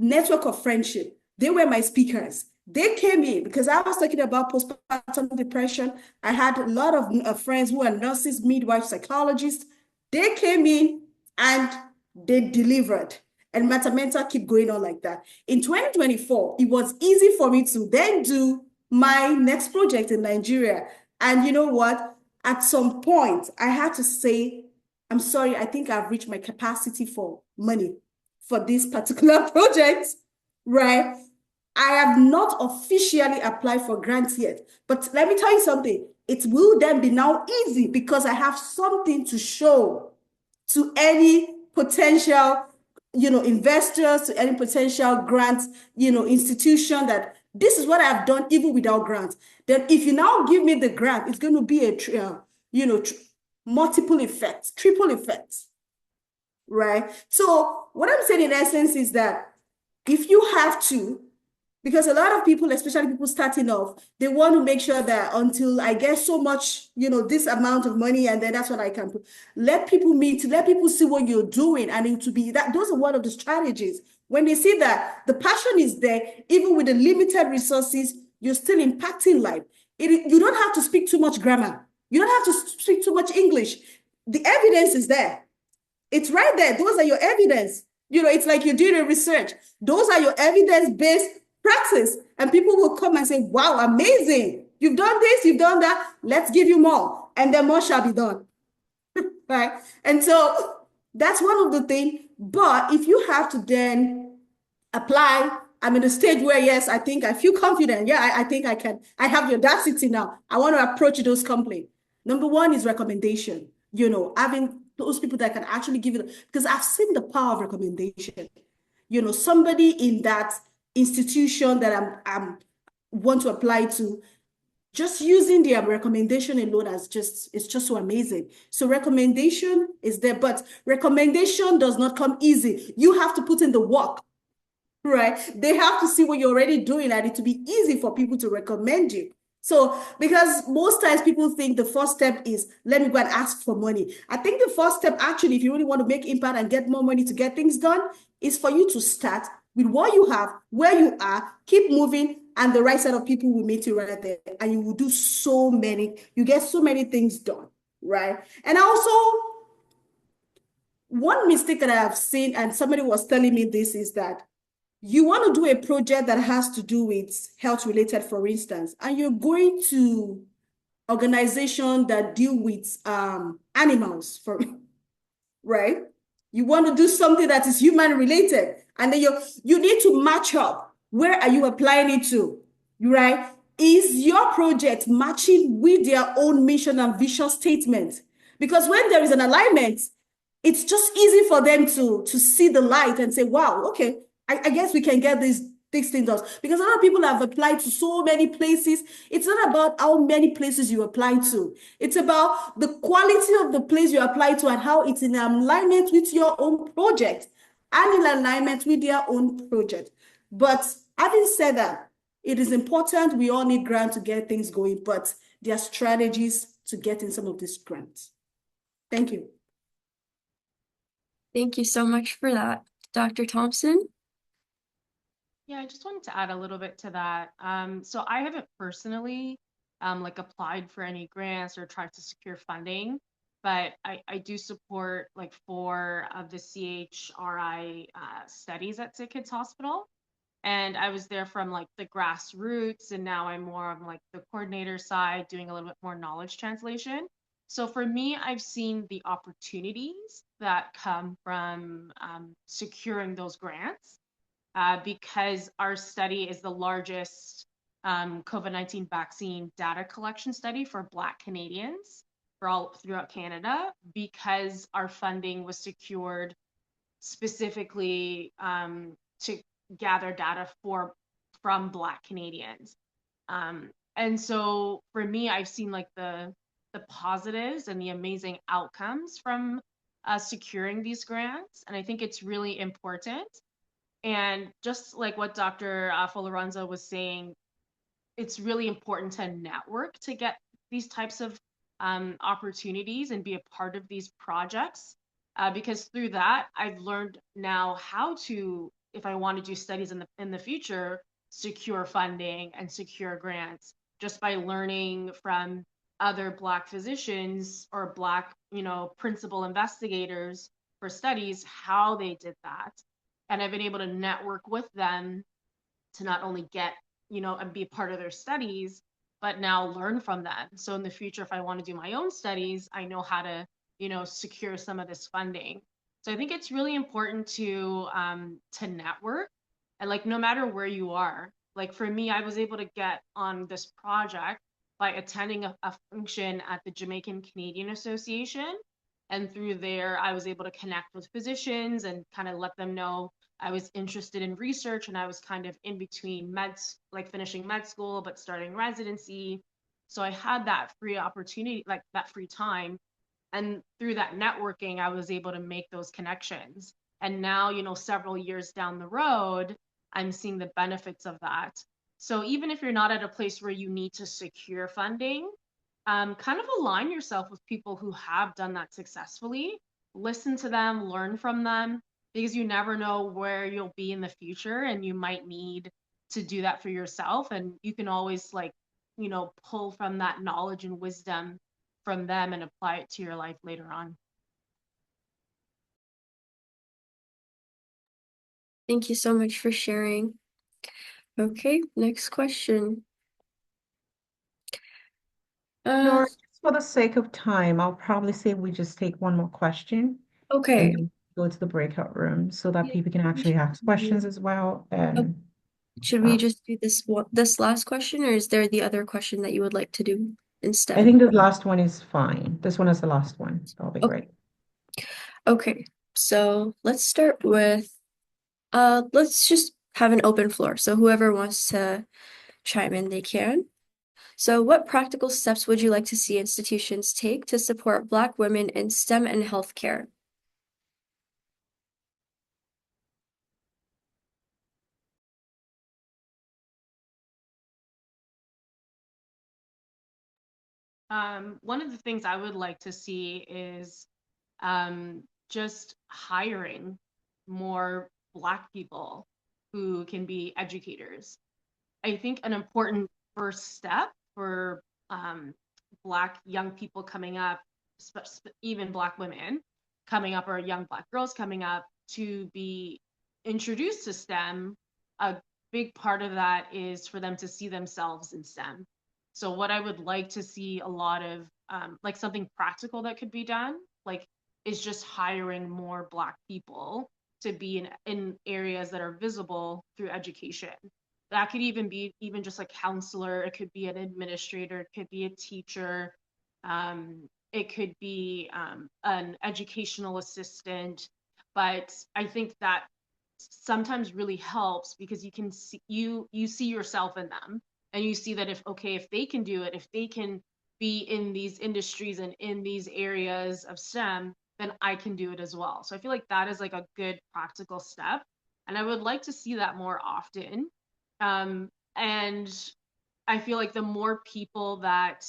of friendship. They were my speakers. They came in because I was talking about postpartum depression. I had a lot of friends who are nurses, midwives, psychologists. They came in and they delivered. And Matamenta keep going on like that. In 2024, it was easy for me to then do my next project in Nigeria. And you know what? At some point, I had to say, I'm sorry, I think I've reached my capacity for money for this particular project, right? I have not officially applied for grants yet, but let me tell you something. It will then be now easy because I have something to show to any potential, investors, to any potential grants, institution that this is what I've done even without grants. Then if you now give me the grant, it's going to be a, multiple effects, triple effects, right? So what I'm saying in essence is that if you have to, because a lot of people, especially people starting off, they want to make sure that until I get so much, this amount of money, and then that's what I can put. Let people meet, let people see what you're doing. And it to be that, those are one of the strategies. When they see that the passion is there, even with the limited resources, you're still impacting life. You don't have to speak too much grammar. You don't have to speak too much English. The evidence is there. It's right there. Those are your evidence. It's like you're doing a research. Those are your evidence-based practice. And people will come and say, wow, amazing. You've done this, you've done that. Let's give you more. And then more shall be done. Right? And so That's one of the things. But if you have to then apply, I'm in a stage where, yes, I think I feel confident. Yeah, I think I can. I have the audacity now. I want to approach those complaints. Number one is recommendation. Having those people that can actually give it, because I've seen the power of recommendation. Somebody in that institution that I'm want to apply to, just using their recommendation alone it's just so amazing. So recommendation is there, but recommendation does not come easy. You have to put in the work, right? They have to see what you're already doing, and it to be easy for people to recommend you. So, because most times people think the first step is, let me go and ask for money. I think the first step, actually, if you really want to make impact and get more money to get things done, is for you to start with what you have, where you are, keep moving, and the right set of people will meet you right there. And you will do you get so many things done, right? And also, one mistake that I have seen, and somebody was telling me this, is that you want to do a project that has to do with health related, for instance, and you're going to organization that deal with animals, right? You want to do something that is human related, and then you need to match up. Where are you applying it to, right? Is your project matching with their own mission and vision statement? Because when there is an alignment, it's just easy for them to see the light and say, wow, okay, I guess we can get these things done. Because a lot of people have applied to so many places. It's not about how many places you apply to. It's about the quality of the place you apply to and how it's in alignment with your own project and in alignment with their own project. But having said that, it is important. We all need grants to get things going, but there are strategies to getting some of these grants. Thank you. Thank you so much for that. Dr. Thompson? Yeah, I just wanted to add a little bit to that. So I haven't personally like applied for any grants or tried to secure funding, but I do support like 4 of the CHRI studies at Sick Kids Hospital. And I was there from like the grassroots, and now I'm more on like the coordinator side, doing a little bit more knowledge translation. So for me, I've seen the opportunities that come from securing those grants, because our study is the largest COVID-19 vaccine data collection study for Black Canadians for all throughout Canada, because our funding was secured specifically to gather data from Black Canadians. And so for me, I've seen like the positives and the amazing outcomes from securing these grants, and I think it's really important. And just like what Dr. Foloronzo was saying, it's really important to network to get these types of opportunities and be a part of these projects, because through that, I've learned now how to, if I want to do studies in the future, secure funding and secure grants, just by learning from other Black physicians or Black, principal investigators for studies, how they did that. And I've been able to network with them to not only get, and be a part of their studies, but now learn from them. So in the future, if I want to do my own studies, I know how to, secure some of this funding. So I think it's really important to network, and like no matter where you are. Like for me, I was able to get on this project by attending a function at the Jamaican Canadian Association. And through there, I was able to connect with physicians and kind of let them know I was interested in research, and I was kind of in between like finishing med school, but starting residency. So I had that free opportunity, like that free time. And through that networking, I was able to make those connections. And now, several years down the road, I'm seeing the benefits of that. So even if you're not at a place where you need to secure funding, kind of align yourself with people who have done that successfully, listen to them, learn from them, because you never know where you'll be in the future, and you might need to do that for yourself. And you can always pull from that knowledge and wisdom from them and apply it to your life later on. Thank you so much for sharing. Okay, next question. Nora, just for the sake of time, I'll probably say we just take one more question. Okay. and then go to the breakout room so that people can actually ask questions as well. And Should we just do this last question, or is there the other question that you would like to do I instead? think the last one is fine. This one is the last one. That'll be Okay. great. Okay, so let's start with let's just have an open floor. So whoever wants to chime in, they can. So what practical steps would you like to see institutions take to support Black women in STEM and healthcare? One of the things I would like to see is just hiring more Black people who can be educators. I think an important first step for Black young people coming up, even Black women coming up, or young Black girls coming up, to be introduced to STEM, a big part of that is for them to see themselves in STEM. So what I would like to see a lot of, like something practical that could be done, like, is just hiring more Black people to be in areas that are visible through education. That could even be even just a counselor, it could be an administrator, it could be a teacher, it could be an educational assistant. But I think that sometimes really helps because you can see you see yourself in them, and you see that if they can do it, if they can be in these industries and in these areas of STEM, then I can do it as well. So I feel like that is like a good practical step, and I would like to see that more often. And I feel like the more people that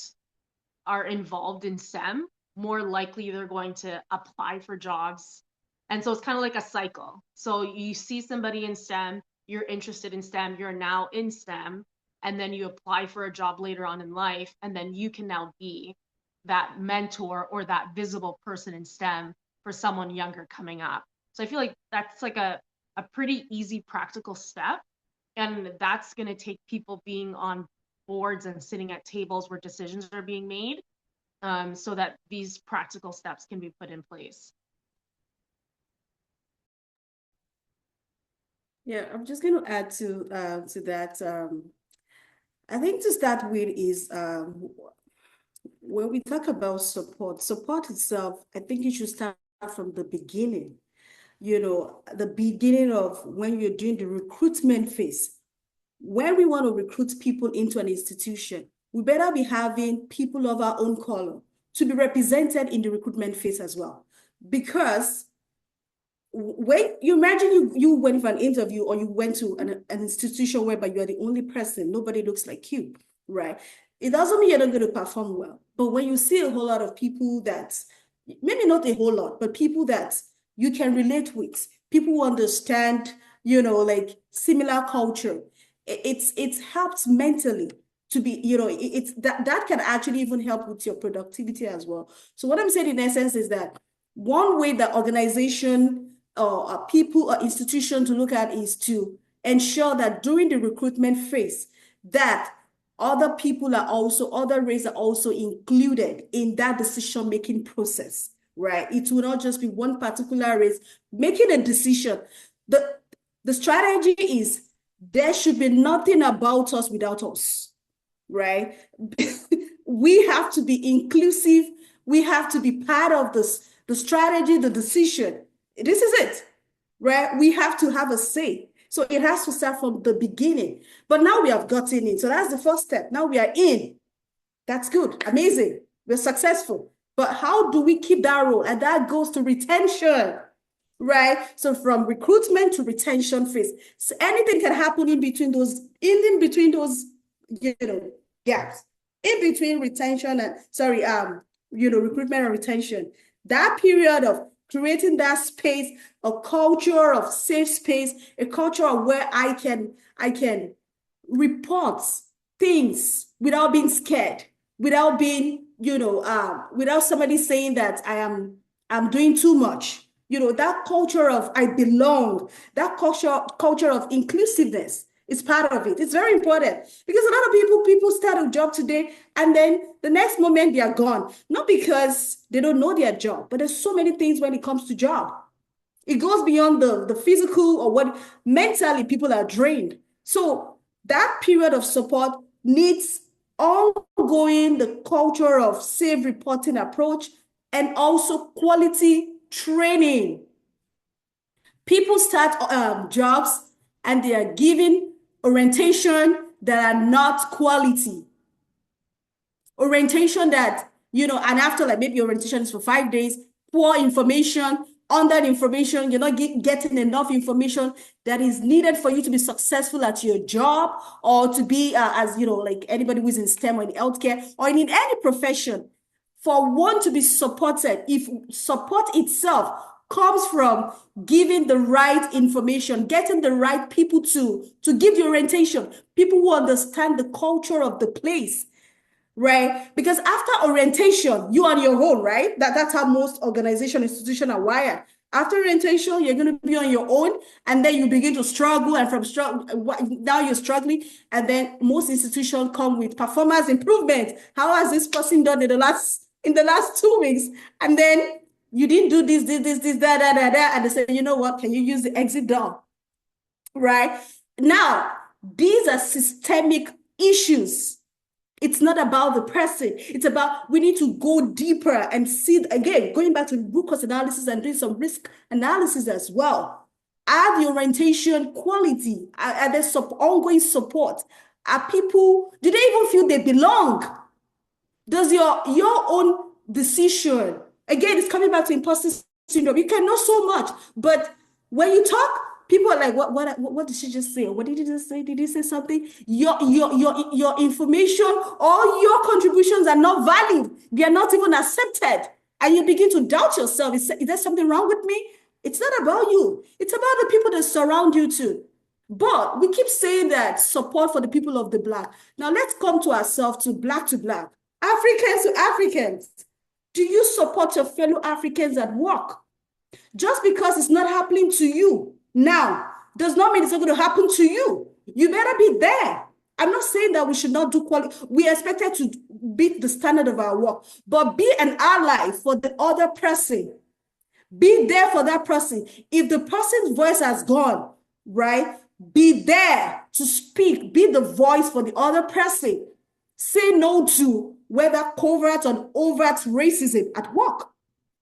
are involved in STEM, more likely they're going to apply for jobs. And so it's kind of like a cycle. So you see somebody in STEM, you're interested in STEM, you're now in STEM, and then you apply for a job later on in life, and then you can now be that mentor or that visible person in STEM for someone younger coming up. So I feel like that's like a pretty easy practical step. And that's going to take people being on boards and sitting at tables where decisions are being made, so that these practical steps can be put in place. Yeah, I'm just going to add to that. I think to start with is when we talk about support itself, I think it should start from the beginning. The beginning of when you're doing the recruitment phase. When we want to recruit people into an institution, we better be having people of our own color to be represented in the recruitment phase as well. Because when you imagine you went for an interview, or you went to an institution whereby you're the only person, nobody looks like you, right? It doesn't mean you're not going to perform well. But when you see a whole lot of people that, maybe not a whole lot, but people that you can relate with, people who understand, like similar culture, it helps mentally to be, it's that can actually even help with your productivity as well. So what I'm saying in essence is that one way that organization or people or institution to look at is to ensure that during the recruitment phase, that other races are also included in that decision-making process, right? It will not just be one particular race making a decision. The strategy is there should be nothing about us without us, right? We have to be inclusive. We have to be part of this, the strategy, the decision. This is it, right? We have to have a say. So it has to start from the beginning. But now we have gotten in. So that's the first step. Now we are in. That's good. Amazing. We're successful. But how do we keep that role? And that goes to retention, right? So from recruitment to retention phase. So anything can happen in between those gaps. In between retention and recruitment and retention. That period of creating that space, a culture of safe space, a culture of where I can report things without being scared, without being, without somebody saying that I'm doing too much. That culture of I belong, that culture of inclusiveness It's part of it. It's very important because a lot of people start a job today and then the next moment they are gone. Not because they don't know their job, but there's so many things when it comes to job. It goes beyond the physical or what mentally people are drained. So that period of support needs ongoing the culture of safe reporting approach and also quality training. People start jobs and they are given orientation that are not quality. Orientation that, and after like maybe orientation is for 5 days, poor information, under information, you're not getting enough information that is needed for you to be successful at your job or to be, as like anybody who's in STEM or in healthcare or in any profession. For one to be supported, if support itself comes from giving the right information, getting the right people to give the orientation, people who understand the culture of the place, right? Because after orientation, you on your own, right? That's how most organization institutions are wired. After orientation, you're going to be on your own, and then you begin to struggle, and from struggle, now you're struggling, and then most institutions come with performance improvement. How has this person done in the last 2 weeks? And then you didn't do this, that, and they say, you know what? Can you use the exit door? Right? Now, these are systemic issues. It's not about the person. It's about we need to go deeper and see, again, going back to root cause analysis and doing some risk analysis as well. Are the orientation quality? Are there ongoing support? Are people, do they even feel they belong? Does your own decision, again, it's coming back to imposter syndrome. You can know so much, but when you talk, people are like, what did she just say? What did he just say? Did he say something? Your information or your contributions are not valid. They are not even accepted. And you begin to doubt yourself. Is there something wrong with me? It's not about you. It's about the people that surround you too. But we keep saying that support for the people of the Black. Now let's come to ourselves to Black, Africans to Africans. Do you support your fellow Africans at work? Just because it's not happening to you now does not mean it's not going to happen to you. You better be there. I'm not saying that we should not do quality. We are expected to beat the standard of our work, but be an ally for the other person. Be there for that person. If the person's voice has gone, right, be there to speak. Be the voice for the other person. Say no to whether covert or overt racism at work.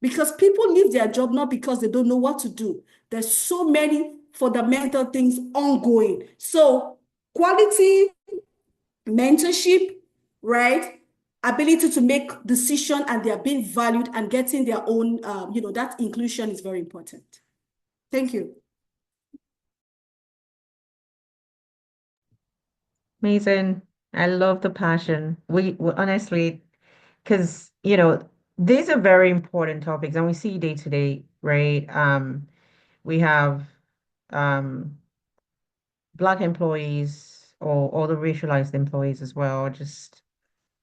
Because people leave their job not because they don't know what to do. There's so many fundamental things ongoing. So quality, mentorship, right? Ability to make decision and they are being valued and getting their own, that inclusion is very important. Thank you. Amazing. I love the passion. We honestly, because these are very important topics and we see day to day, right? We have um Black employees or other racialized employees as well, just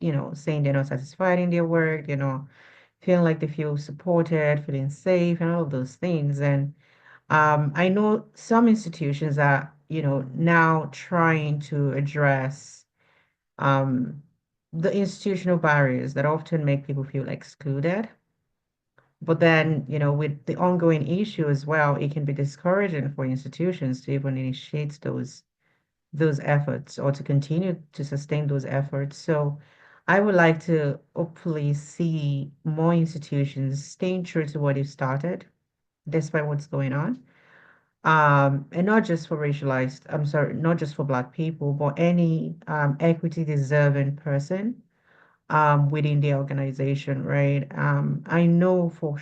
saying they're not satisfied in their work, feeling like they feel supported, feeling safe, and all of those things. And I know some institutions are, now trying to address um, the institutional barriers that often make people feel excluded. But then, with the ongoing issue as well, it can be discouraging for institutions to even initiate those efforts or to continue to sustain those efforts. So I would like to hopefully see more institutions staying true to what they've started, despite what's going on. And not just for I'm sorry, not just for Black people, but any equity deserving person within the organization, right? I know for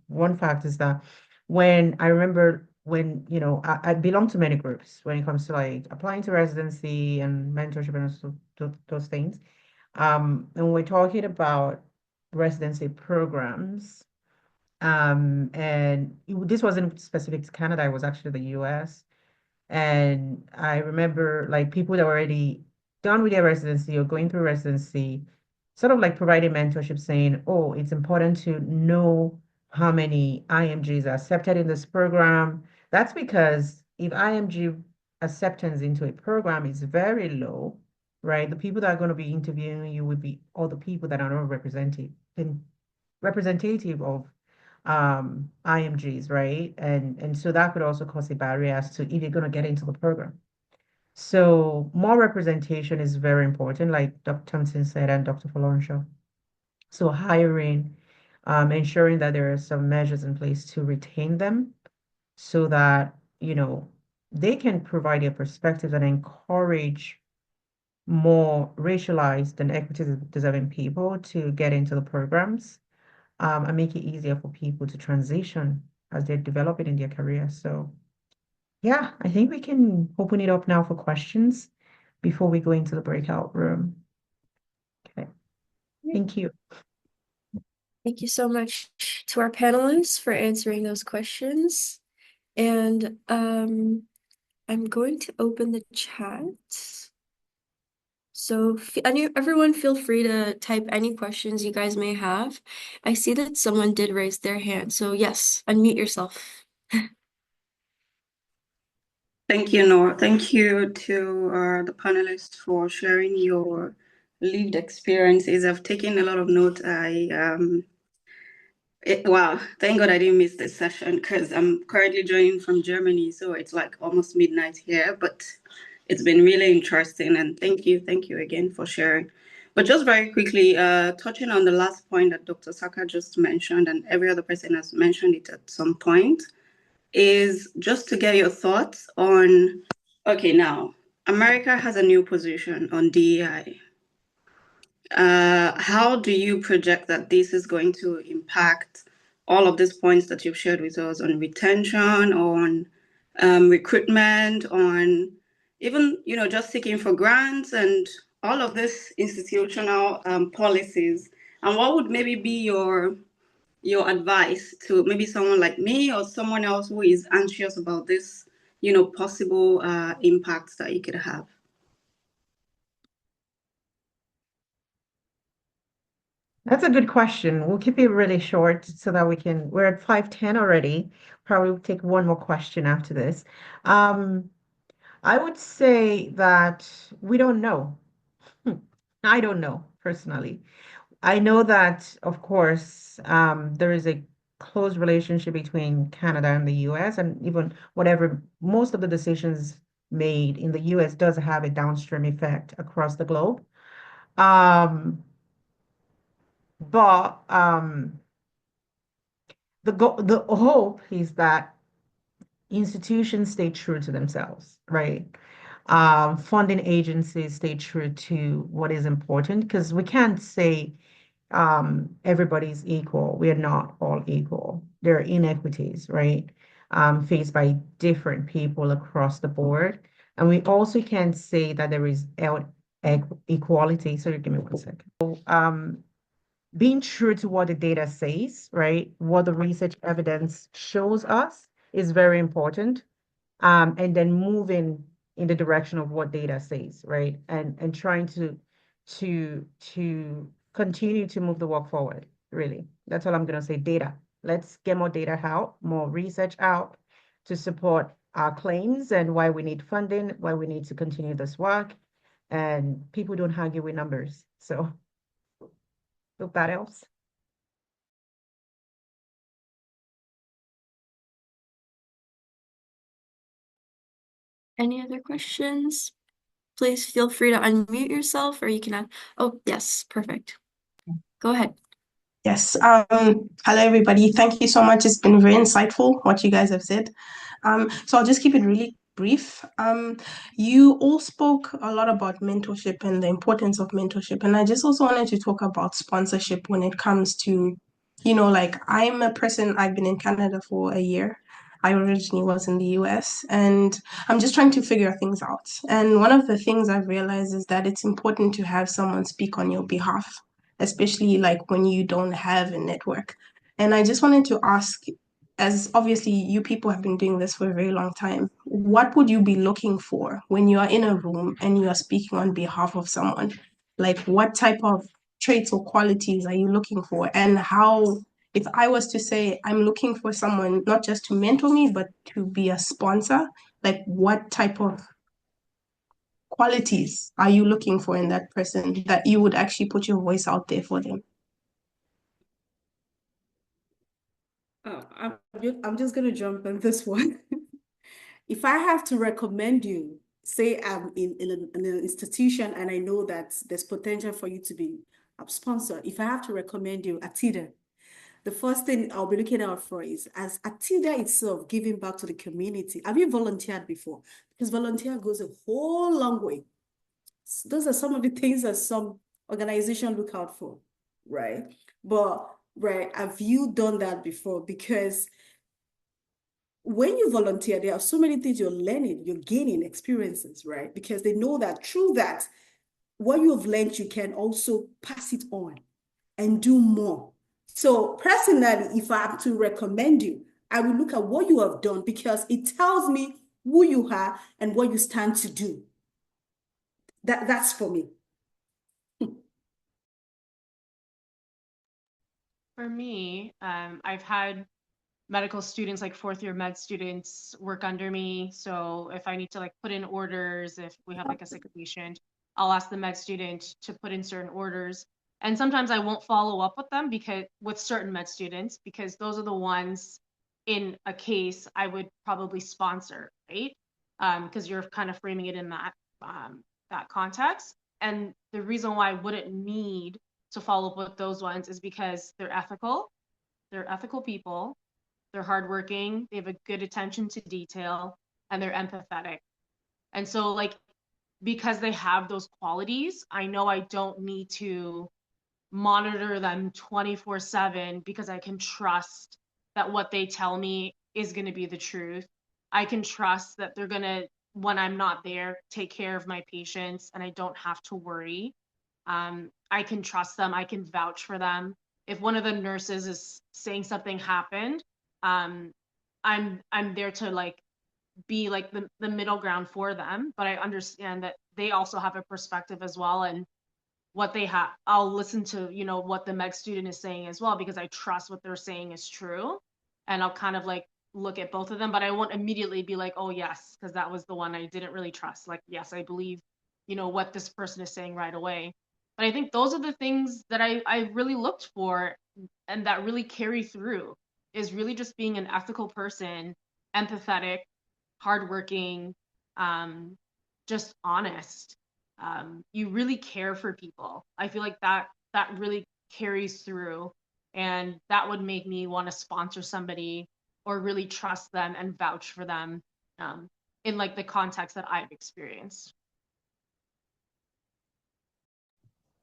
one fact is that when I remember when, I belong to many groups when it comes to like applying to residency and mentorship and those things. And we're talking about residency programs. And this wasn't specific to Canada, it was actually the US. And I remember like people that were already done with their residency or going through residency, sort of like providing mentorship saying, oh, it's important to know how many IMGs are accepted in this program. That's because if IMG acceptance into a program is very low, right? The people that are going to be interviewing you would be all the people that are not representative of IMGs, right? And so that could also cause a barrier as to if you're going to get into the program. So more representation is very important, like Dr. Thompson said and Dr. Folorunshaw. So hiring, ensuring that there are some measures in place to retain them so that, they can provide their perspectives and encourage more racialized and equity deserving people to get into the programs, and make it easier for people to transition as they're developing in their career. So yeah, I think we can open it up now for questions before we go into the breakout room. Okay, thank you. Thank you so much to our panelists for answering those questions. And I'm going to open the chat. So everyone feel free to type any questions you guys may have. I see that someone did raise their hand. So yes, unmute yourself. Thank you, Noor. Thank you to the panelists for sharing your lived experiences. I've taken a lot of notes. Wow, thank God I didn't miss this session because I'm currently joining from Germany, so it's like almost midnight here, but it's been really interesting, and thank you again for sharing. But just very quickly, touching on the last point that Dr. Saka just mentioned, and every other person has mentioned it at some point, is just to get your thoughts on, okay, now, America has a new position on DEI. How do you project that this is going to impact all of these points that you've shared with us on retention, on recruitment, on even, just seeking for grants and all of this institutional policies? And what would maybe be your advice to maybe someone like me or someone else who is anxious about this, possible impacts that it could have? That's a good question. We'll keep it really short so that we're at 5:10 already. Probably take one more question after this. I would say that we don't know. I don't know personally. I know that, of course, there is a close relationship between Canada and the US, and even whatever most of the decisions made in the US does have a downstream effect across the globe. But the hope is that institutions stay true to themselves, right? Funding agencies stay true to what is important because we can't say everybody's equal. We are not all equal. There are inequities, right? Faced by different people across the board. And we also can't say that there is equality. So give me 1 second. So, being true to what the data says, right? What the research evidence shows us is very important. And then moving in the direction of what data says, right? And trying to continue to move the work forward, really. That's all I'm gonna say. Data. Let's get more data out, more research out to support our claims and why we need funding, why we need to continue this work. And people don't argue with numbers. So hope that helps. Any other questions? Please feel free to unmute yourself or you can oh, yes, perfect. Go ahead. Yes. Hello, everybody. Thank you so much. It's been very insightful what you guys have said. So I'll just keep it really brief. You all spoke a lot about mentorship and the importance of mentorship. And I just also wanted to talk about sponsorship when it comes to, like I'm a person, I've been in Canada for a year. I originally was in the US and I'm just trying to figure things out. And one of the things I've realized is that it's important to have someone speak on your behalf, especially like when you don't have a network. And I just wanted to ask, as obviously you people have been doing this for a very long time, what would you be looking for when you are in a room and you are speaking on behalf of someone? Like what type of traits or qualities are you looking for? And how if I was to say I'm looking for someone not just to mentor me, but to be a sponsor, like what type of qualities are you looking for in that person that you would actually put your voice out there for them? I'm just gonna jump on this one. If I have to recommend you, say I'm in an institution and I know that there's potential for you to be a sponsor, if I have to recommend you Atida, the first thing I'll be looking out for is as Atida itself giving back to the community. Have you volunteered before? Because volunteer goes a whole long way. Those are some of the things that some organizations look out for, right? But right, have you done that before? Because when you volunteer, there are so many things you're learning, you're gaining experiences, right? Because they know that through that, what you've learned, you can also pass it on and do more. So personally, if I have to recommend you, I will look at what you have done because it tells me who you are and what you stand to do. That's for me. For me, I've had medical students, like fourth year med students, work under me. So if I need to like put in orders, if we have like a sick patient, I'll ask the med student to put in certain orders. And sometimes I won't follow up with them because with certain med students, because those are the ones in a case I would probably sponsor, right? Because you're kind of framing it in that context. And the reason why I wouldn't need to follow up with those ones is because they're ethical people, they're hardworking, they have a good attention to detail, and they're empathetic. And so, like, because they have those qualities, I know I don't need to monitor them 24/7 because I can trust that what they tell me is going to be the truth. I can trust that they're going to, when I'm not there, take care of my patients and I don't have to worry. I can trust them. I can vouch for them. If one of the nurses is saying something happened, um, I'm there to like be like the middle ground for them, but I understand that they also have a perspective as well, and what they have, I'll listen to, what the med student is saying as well, because I trust what they're saying is true. And I'll kind of like look at both of them, but I won't immediately be like, oh yes, because that was the one I didn't really trust. Like, yes, I believe, what this person is saying right away. But I think those are the things that I really looked for and that really carry through, is really just being an ethical person, empathetic, hardworking, just honest. You really care for people. I feel like that really carries through, and that would make me want to sponsor somebody or really trust them and vouch for them, in like the context that I've experienced.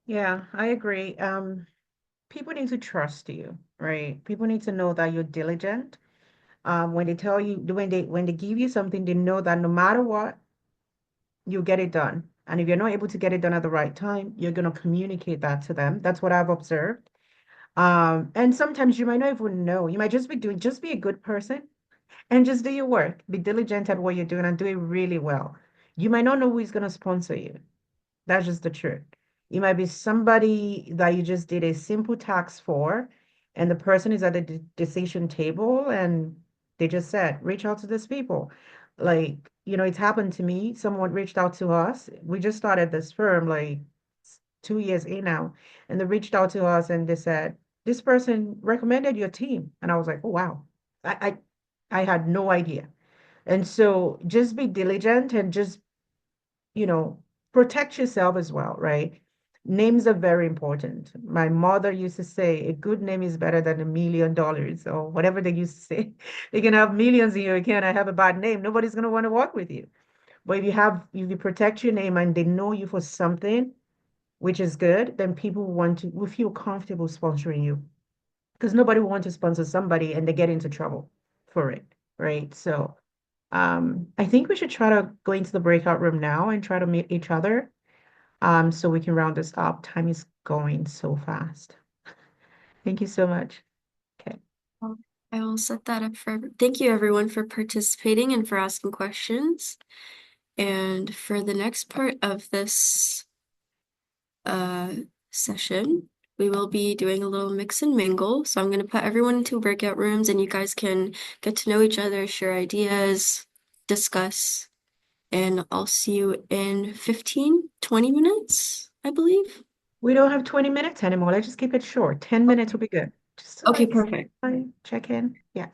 Yeah, I agree. People need to trust you, right? People need to know that you're diligent. When they tell you, when they give you something, they know that no matter what, you'll get it done. And if you're not able to get it done at the right time, you're going to communicate that to them. That's what I've observed. And sometimes you might not even know. You might just be a good person and just do your work. Be diligent at what you're doing and do it really well. You might not know who is going to sponsor you. That's just the truth. It might be somebody that you just did a simple task for, and the person is at the decision table and they just said, reach out to these people. Like, it's happened to me. Someone reached out to us. We just started this firm like 2 years in now, and they reached out to us and they said, this person recommended your team. And I was like, oh, wow. I had no idea. And so just be diligent and just you know, protect yourself as well, right? Names are very important. My mother used to say, a good name is better than $1 million, or whatever they used to say. You can have millions in your account and have a bad name. Nobody's going to want to work with you. But if you protect your name and they know you for something, which is good, then people will feel comfortable sponsoring you. Because nobody will want to sponsor somebody and they get into trouble for it, right? So I think we should try to go into the breakout room now and try to meet each other, so we can round this up. Time is going so fast. Thank you so much. Okay. Well, I will set that up thank you everyone for participating and for asking questions. And for the next part of this session, we will be doing a little mix and mingle. So I'm going to put everyone into breakout rooms and you guys can get to know each other, share ideas, discuss. And I'll see you in 15, 20 minutes, I believe. We don't have 20 minutes anymore. Let's just keep it short. 10 minutes will be good. Just Okay, like perfect. check in. Yeah.